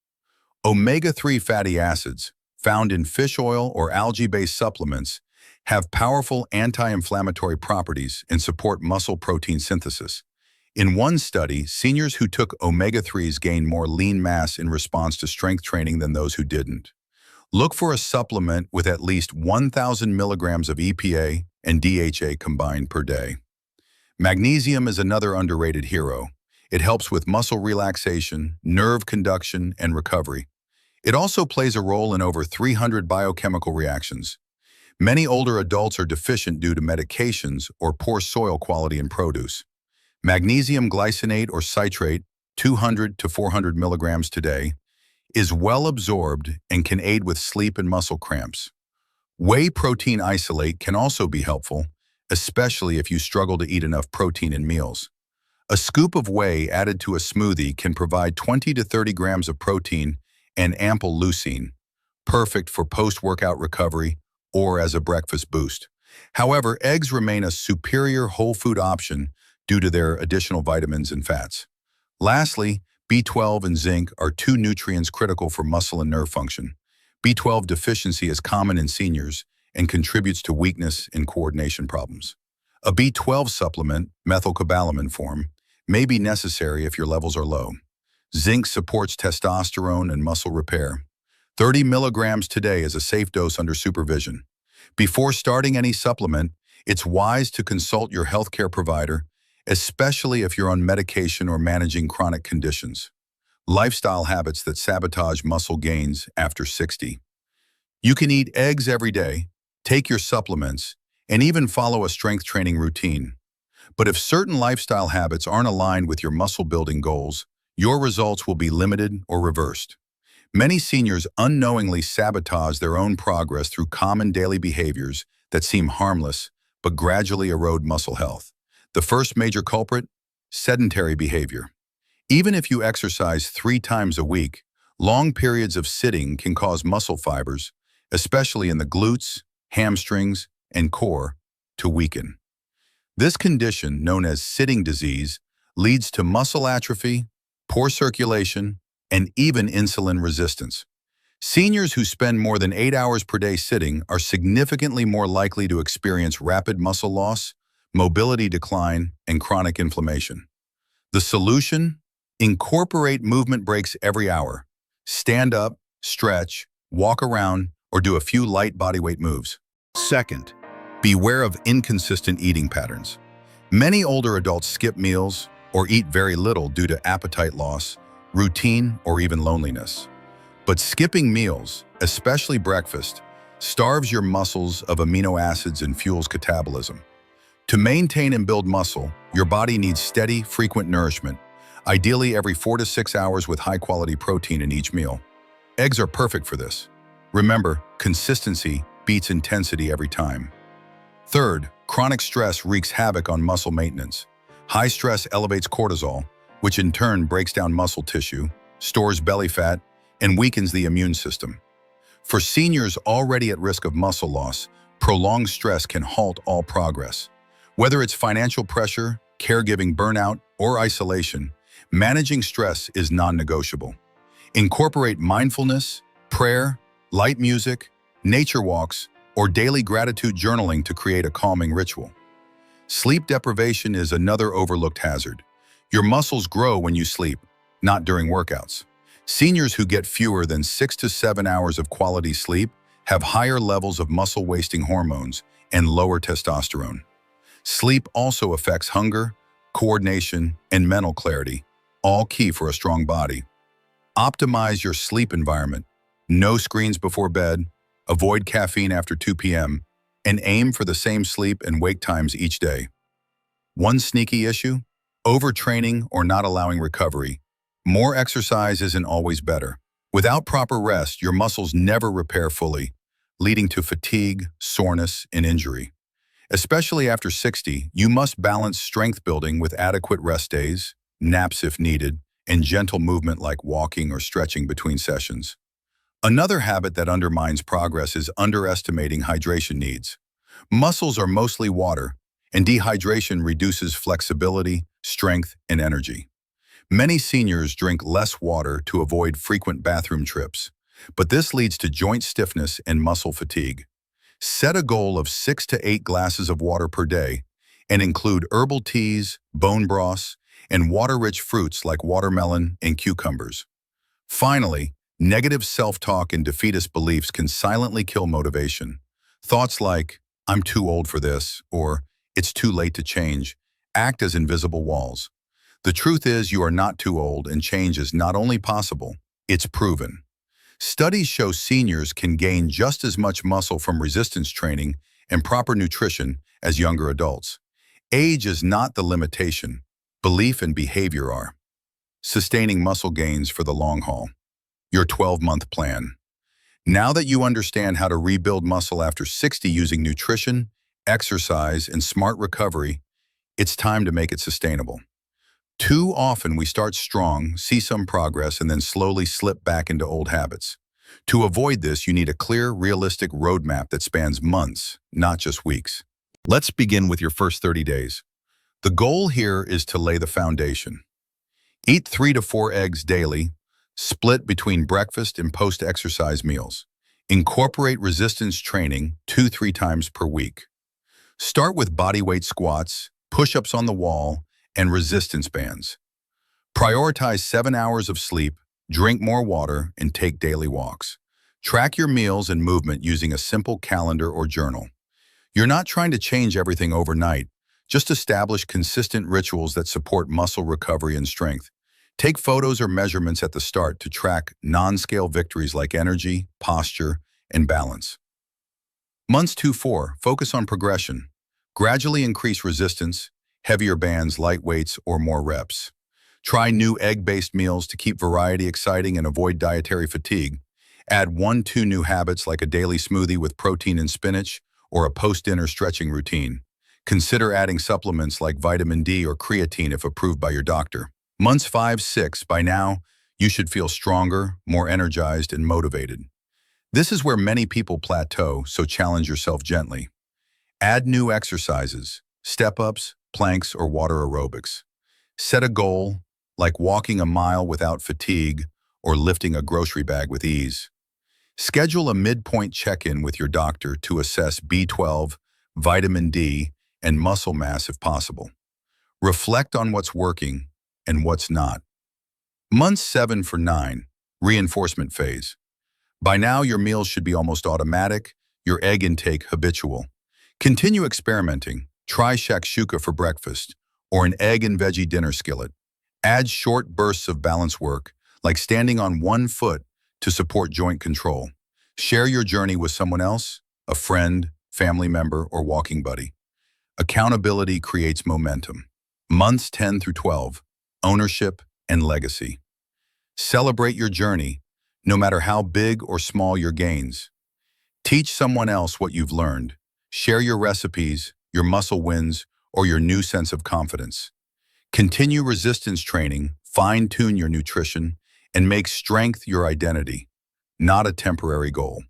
Omega-3 fatty acids, found in fish oil or algae-based supplements, have powerful anti-inflammatory properties and support muscle protein synthesis. In one study, seniors who took omega-3s gained more lean mass in response to strength training than those who didn't. Look for a supplement with at least 1,000 milligrams of EPA and DHA combined per day. Magnesium is another underrated hero. It helps with muscle relaxation, nerve conduction, and recovery. It also plays a role in over 300 biochemical reactions. Many older adults are deficient due to medications or poor soil quality in produce. Magnesium glycinate or citrate, 200 to 400 milligrams today, is well absorbed and can aid with sleep and muscle cramps. Whey protein isolate can also be helpful, especially if you struggle to eat enough protein in meals. A scoop of whey added to a smoothie can provide 20 to 30 grams of protein and ample leucine, perfect for post-workout recovery or as a breakfast boost. However, eggs remain a superior whole food option due to their additional vitamins and fats. Lastly, B12 and zinc are two nutrients critical for muscle and nerve function. B12 deficiency is common in seniors and contributes to weakness and coordination problems. A B12 supplement, methylcobalamin form, may be necessary if your levels are low. Zinc supports testosterone and muscle repair. 30 milligrams today is a safe dose under supervision. Before starting any supplement, it's wise to consult your healthcare provider, especially if you're on medication or managing chronic conditions. Lifestyle habits that sabotage muscle gains after 60. You can eat eggs every day, take your supplements, and even follow a strength training routine. But if certain lifestyle habits aren't aligned with your muscle building goals, your results will be limited or reversed. Many seniors unknowingly sabotage their own progress through common daily behaviors that seem harmless but gradually erode muscle health. The first major culprit, sedentary behavior. Even if you exercise 3 times a week, long periods of sitting can cause muscle fibers, especially in the glutes, hamstrings, and core, to weaken. This condition, known as sitting disease, leads to muscle atrophy, poor circulation, and even insulin resistance. Seniors who spend more than 8 hours per day sitting are significantly more likely to experience rapid muscle loss, mobility decline, and chronic inflammation. The solution? Incorporate movement breaks every hour. Stand up, stretch, walk around, or do a few light bodyweight moves. Second, beware of inconsistent eating patterns. Many older adults skip meals or eat very little due to appetite loss, routine, or even loneliness. But skipping meals, especially breakfast, starves your muscles of amino acids and fuels catabolism. To maintain and build muscle, your body needs steady, frequent nourishment, ideally every 4 to 6 hours with high-quality protein in each meal. Eggs are perfect for this. Remember, consistency beats intensity every time. Third, chronic stress wreaks havoc on muscle maintenance. High stress elevates cortisol, which in turn breaks down muscle tissue, stores belly fat, and weakens the immune system. For seniors already at risk of muscle loss, prolonged stress can halt all progress. Whether it's financial pressure, caregiving burnout, or isolation, managing stress is non-negotiable. Incorporate mindfulness, prayer, light music, nature walks, or daily gratitude journaling to create a calming ritual. Sleep deprivation is another overlooked hazard. Your muscles grow when you sleep, not during workouts. Seniors who get fewer than 6 to 7 hours of quality sleep have higher levels of muscle-wasting hormones and lower testosterone. Sleep also affects hunger, coordination, and mental clarity, all key for a strong body. Optimize your sleep environment. No screens before bed, avoid caffeine after 2 p.m., and aim for the same sleep and wake times each day. One sneaky issue? Overtraining or not allowing recovery. More exercise isn't always better. Without proper rest, your muscles never repair fully, leading to fatigue, soreness, and injury. Especially after 60, you must balance strength building with adequate rest days, naps if needed, and gentle movement like walking or stretching between sessions. Another habit that undermines progress is underestimating hydration needs. Muscles are mostly water, and dehydration reduces flexibility, strength, and energy. Many seniors drink less water to avoid frequent bathroom trips, but this leads to joint stiffness and muscle fatigue. Set a goal of 6 to 8 glasses of water per day and include herbal teas, bone broths, and water-rich fruits like watermelon and cucumbers. Finally, negative self-talk and defeatist beliefs can silently kill motivation. Thoughts like, "I'm too old for this," or "It's too late to change," act as invisible walls. The truth is you are not too old, and change is not only possible, it's proven. Studies show seniors can gain just as much muscle from resistance training and proper nutrition as younger adults. Age is not the limitation. Belief and behavior are. Sustaining muscle gains for the long haul. Your 12-month plan. Now that you understand how to rebuild muscle after 60 using nutrition, exercise, and smart recovery, it's time to make it sustainable. Too often we start strong, see some progress, and then slowly slip back into old habits. To avoid this, you need a clear, realistic roadmap that spans months, not just weeks. Let's begin with your first 30 days. The goal here is to lay the foundation. Eat 3 to 4 eggs daily, split between breakfast and post-exercise meals. Incorporate resistance training 2-3 times per week. Start with bodyweight squats, push-ups on the wall, and resistance bands. Prioritize 7 hours of sleep, drink more water, and take daily walks. Track your meals and movement using a simple calendar or journal. You're not trying to change everything overnight, just establish consistent rituals that support muscle recovery and strength. Take photos or measurements at the start to track non-scale victories like energy, posture, and balance. Months 2-4, focus on progression. Gradually increase resistance, heavier bands, light weights, or more reps. Try new egg-based meals to keep variety exciting and avoid dietary fatigue. Add 1-2 new habits like a daily smoothie with protein and spinach or a post-dinner stretching routine. Consider adding supplements like vitamin D or creatine if approved by your doctor. Months 5-6, by now, you should feel stronger, more energized, and motivated. This is where many people plateau, so challenge yourself gently. Add new exercises, step-ups, planks, or water aerobics. Set a goal, like walking a mile without fatigue or lifting a grocery bag with ease. Schedule a midpoint check-in with your doctor to assess B12, vitamin D, and muscle mass if possible. Reflect on what's working and what's not. Month 7-9, reinforcement phase. By now, your meals should be almost automatic, your egg intake habitual. Continue experimenting. Try shakshuka for breakfast or an egg and veggie dinner skillet. Add short bursts of balance work, like standing on one foot to support joint control. Share your journey with someone else, a friend, family member, or walking buddy. Accountability creates momentum. Months 10-12, ownership and legacy. Celebrate your journey, no matter how big or small your gains. Teach someone else what you've learned. Share your recipes, your muscle wins, or your new sense of confidence. Continue resistance training, fine-tune your nutrition, and make strength your identity, not a temporary goal.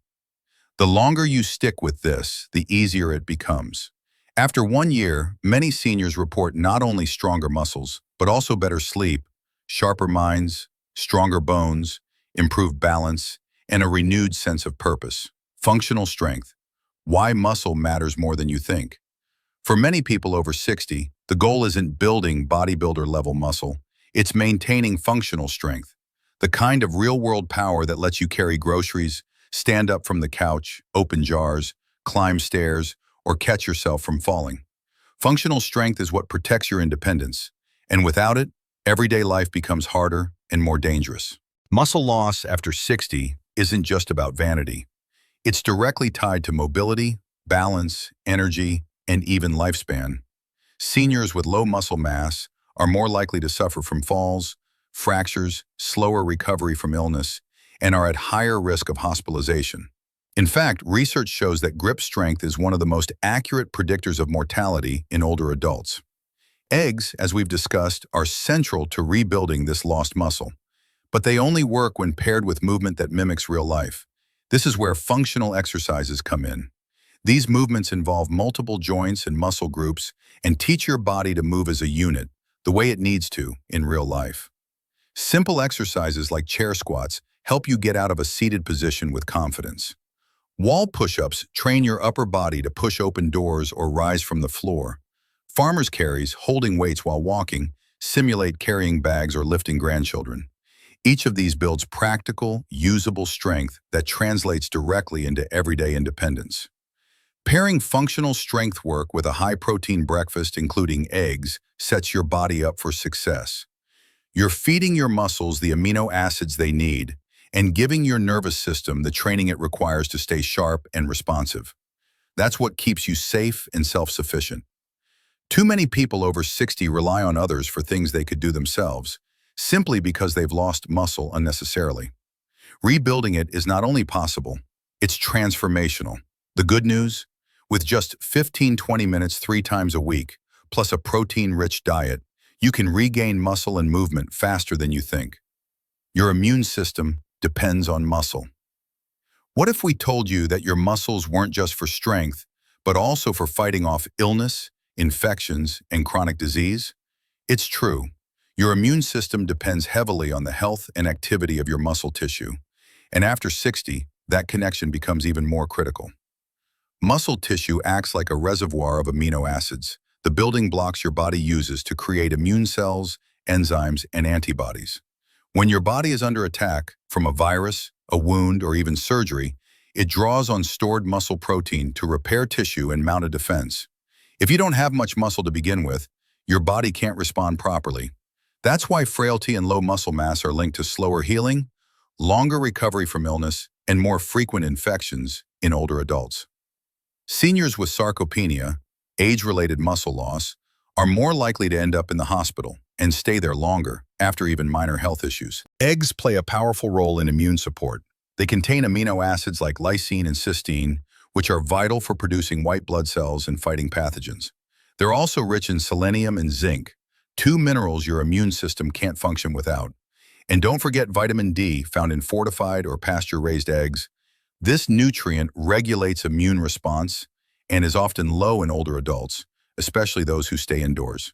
The longer you stick with this, the easier it becomes. After 1 year, many seniors report not only stronger muscles, but also better sleep, sharper minds, stronger bones, improved balance, and a renewed sense of purpose. Functional strength. Why muscle matters more than you think. For many people over 60, the goal isn't building bodybuilder-level muscle, it's maintaining functional strength, the kind of real-world power that lets you carry groceries, stand up from the couch, open jars, climb stairs, or catch yourself from falling. Functional strength is what protects your independence, and without it, everyday life becomes harder and more dangerous. Muscle loss after 60 isn't just about vanity. It's directly tied to mobility, balance, energy, and even lifespan. Seniors with low muscle mass are more likely to suffer from falls, fractures, slower recovery from illness, and are at higher risk of hospitalization. In fact, research shows that grip strength is one of the most accurate predictors of mortality in older adults. Eggs, as we've discussed, are central to rebuilding this lost muscle, but they only work when paired with movement that mimics real life. This is where functional exercises come in. These movements involve multiple joints and muscle groups and teach your body to move as a unit, the way it needs to in real life. Simple exercises like chair squats help you get out of a seated position with confidence. Wall push-ups train your upper body to push open doors or rise from the floor. Farmer's carries, holding weights while walking, simulate carrying bags or lifting grandchildren. Each of these builds practical, usable strength that translates directly into everyday independence. Pairing functional strength work with a high-protein breakfast, including eggs, sets your body up for success. You're feeding your muscles the amino acids they need and giving your nervous system the training it requires to stay sharp and responsive. That's what keeps you safe and self-sufficient. Too many people over 60 rely on others for things they could do themselves, simply because they've lost muscle unnecessarily. Rebuilding it is not only possible, it's transformational. The good news? With just 15-20 minutes 3 times a week, plus a protein-rich diet, you can regain muscle and movement faster than you think. Your immune system depends on muscle. What if we told you that your muscles weren't just for strength, but also for fighting off illness, infections, and chronic disease? It's true. Your immune system depends heavily on the health and activity of your muscle tissue. And after 60, that connection becomes even more critical. Muscle tissue acts like a reservoir of amino acids, the building blocks your body uses to create immune cells, enzymes, and antibodies. When your body is under attack from a virus, a wound, or even surgery, it draws on stored muscle protein to repair tissue and mount a defense. If you don't have much muscle to begin with, your body can't respond properly. That's why frailty and low muscle mass are linked to slower healing, longer recovery from illness, and more frequent infections in older adults. Seniors with sarcopenia, age-related muscle loss, are more likely to end up in the hospital and stay there longer after even minor health issues. Eggs play a powerful role in immune support. They contain amino acids like lysine and cysteine, which are vital for producing white blood cells and fighting pathogens. They're also rich in selenium and zinc, 2 minerals your immune system can't function without. And don't forget vitamin D, found in fortified or pasture-raised eggs. This nutrient regulates immune response and is often low in older adults, especially those who stay indoors.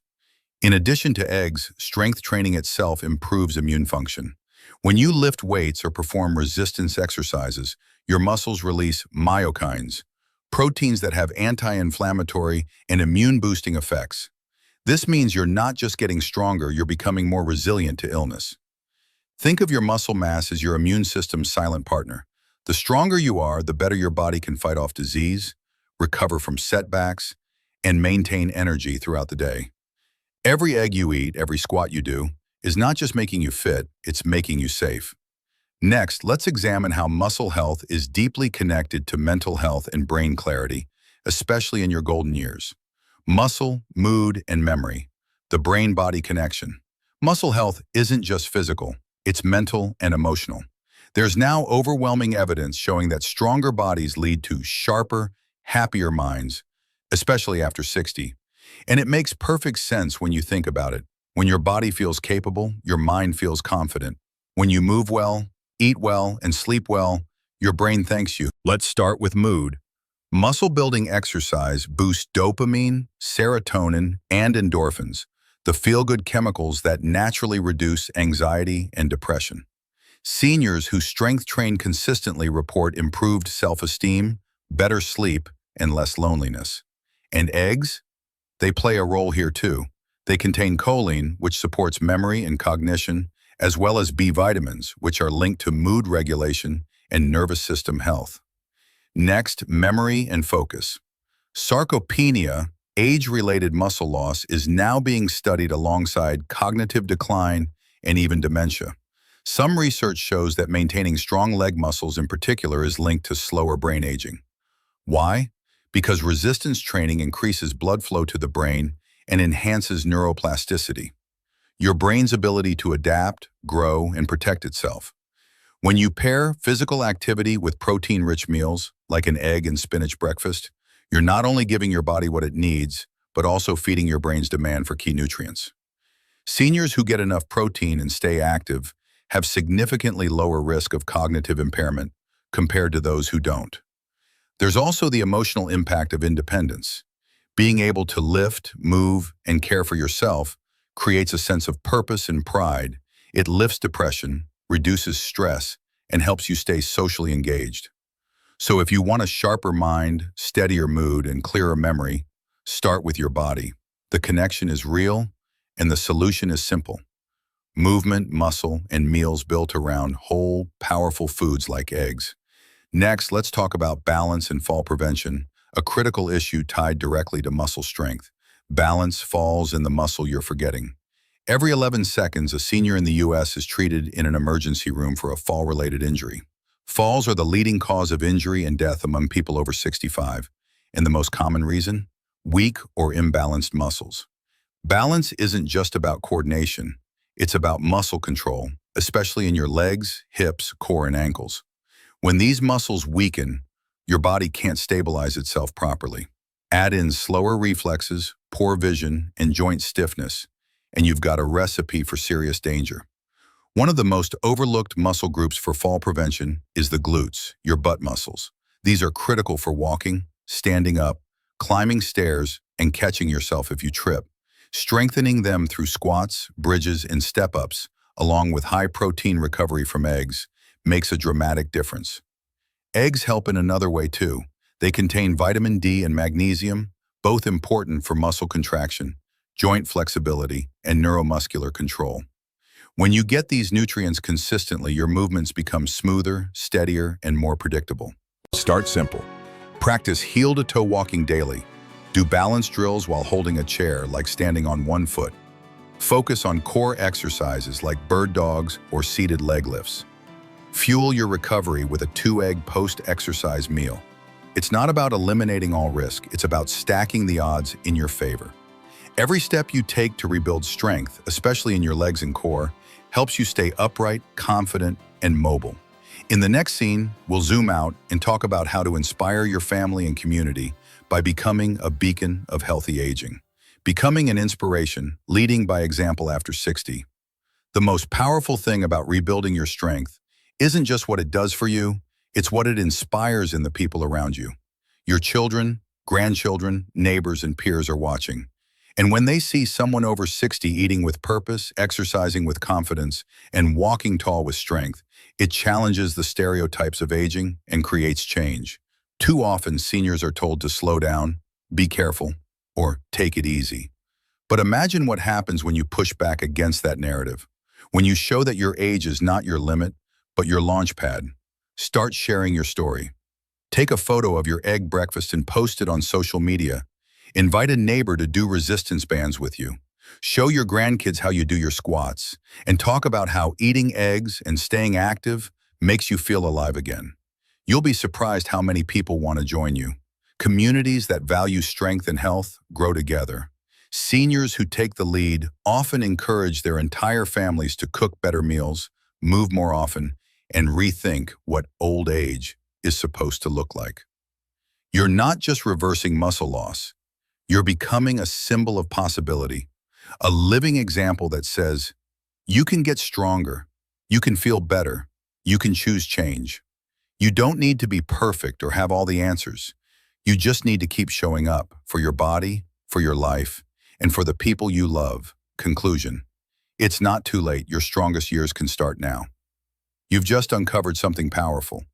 In addition to eggs, strength training itself improves immune function. When you lift weights or perform resistance exercises, your muscles release myokines, proteins that have anti-inflammatory and immune-boosting effects. This means you're not just getting stronger, you're becoming more resilient to illness. Think of your muscle mass as your immune system's silent partner. The stronger you are, the better your body can fight off disease, recover from setbacks, and maintain energy throughout the day. Every egg you eat, every squat you do, is not just making you fit, it's making you safe. Next, let's examine how muscle health is deeply connected to mental health and brain clarity, especially in your golden years. Muscle, mood, and memory. The brain-body connection. Muscle health isn't just physical, it's mental and emotional. There's now overwhelming evidence showing that stronger bodies lead to sharper, happier minds, especially after 60. And it makes perfect sense when you think about it. When your body feels capable, your mind feels confident. When you move well, eat well, and sleep well, your brain thanks you. Let's start with mood. Muscle-building exercise boosts dopamine, serotonin, and endorphins, the feel-good chemicals that naturally reduce anxiety and depression. Seniors who strength train consistently report improved self-esteem, better sleep, and less loneliness. And eggs? They play a role here too. They contain choline, which supports memory and cognition, as well as B vitamins, which are linked to mood regulation and nervous system health. Next, memory and focus. Sarcopenia, age-related muscle loss, is now being studied alongside cognitive decline and even dementia. Some research shows that maintaining strong leg muscles in particular is linked to slower brain aging. Why? Because resistance training increases blood flow to the brain and enhances neuroplasticity, your brain's ability to adapt, grow, and protect itself. When you pair physical activity with protein-rich meals, like an egg and spinach breakfast, you're not only giving your body what it needs, but also feeding your brain's demand for key nutrients. Seniors who get enough protein and stay active have significantly lower risk of cognitive impairment compared to those who don't. There's also the emotional impact of independence. Being able to lift, move, and care for yourself creates a sense of purpose and pride. It lifts depression, reduces stress, and helps you stay socially engaged. So if you want a sharper mind, steadier mood, and clearer memory, start with your body. The connection is real, and the solution is simple. Movement, muscle, and meals built around whole, powerful foods like eggs. Next, let's talk about balance and fall prevention, a critical issue tied directly to muscle strength. Balance falls in the muscle you're forgetting. Every 11 seconds, a senior in the U.S. is treated in an emergency room for a fall-related injury. Falls are the leading cause of injury and death among people over 65, and the most common reason? Weak or imbalanced muscles. Balance isn't just about coordination, it's about muscle control, especially in your legs, hips, core, and ankles. When these muscles weaken, your body can't stabilize itself properly. Add in slower reflexes, poor vision, and joint stiffness, and you've got a recipe for serious danger. One of the most overlooked muscle groups for fall prevention is the glutes, your butt muscles. These are critical for walking, standing up, climbing stairs, and catching yourself if you trip. Strengthening them through squats, bridges, and step-ups, along with high-protein recovery from eggs, makes a dramatic difference. Eggs help in another way too. They contain vitamin D and magnesium, both important for muscle contraction, joint flexibility, and neuromuscular control. When you get these nutrients consistently, your movements become smoother, steadier, and more predictable. Start simple. Practice heel-to-toe walking daily. Do balance drills while holding a chair, like standing on one foot. Focus on core exercises like bird dogs or seated leg lifts. Fuel your recovery with a 2-egg post-exercise meal. It's not about eliminating all risk, it's about stacking the odds in your favor. Every step you take to rebuild strength, especially in your legs and core, helps you stay upright, confident, and mobile. In the next scene, we'll zoom out and talk about how to inspire your family and community by becoming a beacon of healthy aging. Becoming an inspiration, leading by example after 60. The most powerful thing about rebuilding your strength isn't just what it does for you, it's what it inspires in the people around you. Your children, grandchildren, neighbors, and peers are watching. And when they see someone over 60 eating with purpose, exercising with confidence, and walking tall with strength, it challenges the stereotypes of aging and creates change. Too often, seniors are told to slow down, be careful, or take it easy. But imagine what happens when you push back against that narrative. When you show that your age is not your limit, but your launch pad. Start sharing your story. Take a photo of your egg breakfast and post it on social media. Invite a neighbor to do resistance bands with you. Show your grandkids how you do your squats, and talk about how eating eggs and staying active makes you feel alive again. You'll be surprised how many people want to join you. Communities that value strength and health grow together. Seniors who take the lead often encourage their entire families to cook better meals, move more often, and rethink what old age is supposed to look like. You're not just reversing muscle loss. You're becoming a symbol of possibility, a living example that says, you can get stronger, you can feel better, you can choose change. You don't need to be perfect or have all the answers. You just need to keep showing up for your body, for your life, and for the people you love. Conclusion. It's not too late. Your strongest years can start now. You've just uncovered something powerful,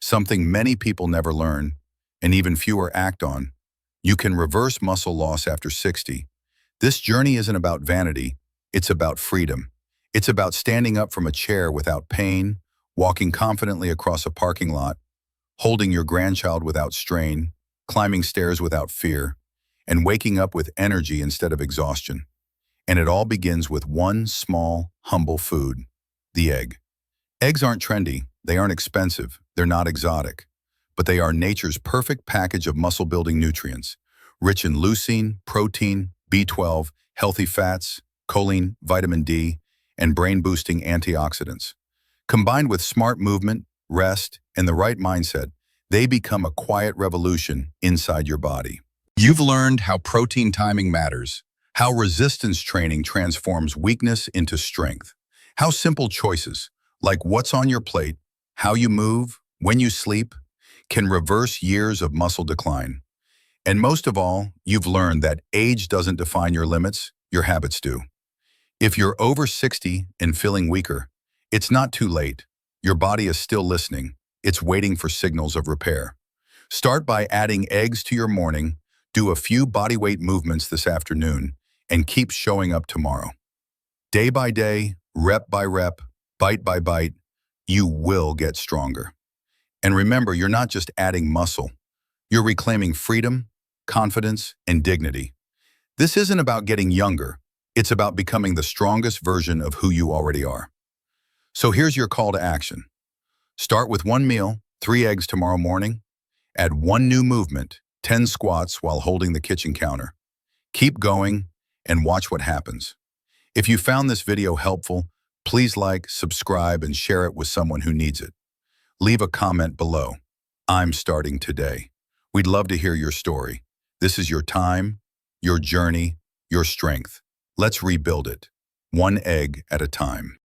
something many people never learn, and even fewer act on. You can reverse muscle loss after 60. This journey isn't about vanity, it's about freedom. It's about standing up from a chair without pain, walking confidently across a parking lot, holding your grandchild without strain, climbing stairs without fear, and waking up with energy instead of exhaustion. And it all begins with one small, humble food, the egg. Eggs aren't trendy, they aren't expensive, they're not exotic, but they are nature's perfect package of muscle-building nutrients, rich in leucine, protein, B12, healthy fats, choline, vitamin D, and brain-boosting antioxidants. Combined with smart movement, rest, and the right mindset, they become a quiet revolution inside your body. You've learned how protein timing matters, how resistance training transforms weakness into strength, how simple choices, like what's on your plate, how you move, when you sleep, can reverse years of muscle decline. And most of all, you've learned that age doesn't define your limits, your habits do. If you're over 60 and feeling weaker, it's not too late. Your body is still listening. It's waiting for signals of repair. Start by adding eggs to your morning, do a few bodyweight movements this afternoon, and keep showing up tomorrow. Day by day, rep by rep, bite by bite, you will get stronger. And remember, you're not just adding muscle. You're reclaiming freedom, confidence, and dignity. This isn't about getting younger. It's about becoming the strongest version of who you already are. So here's your call to action. Start with 1 meal, 3 eggs tomorrow morning. Add 1 new movement, 10 squats while holding the kitchen counter. Keep going and watch what happens. If you found this video helpful, please like, subscribe, and share it with someone who needs it. Leave a comment below. I'm starting today. We'd love to hear your story. This is your time, your journey, your strength. Let's rebuild it, 1 egg at a time.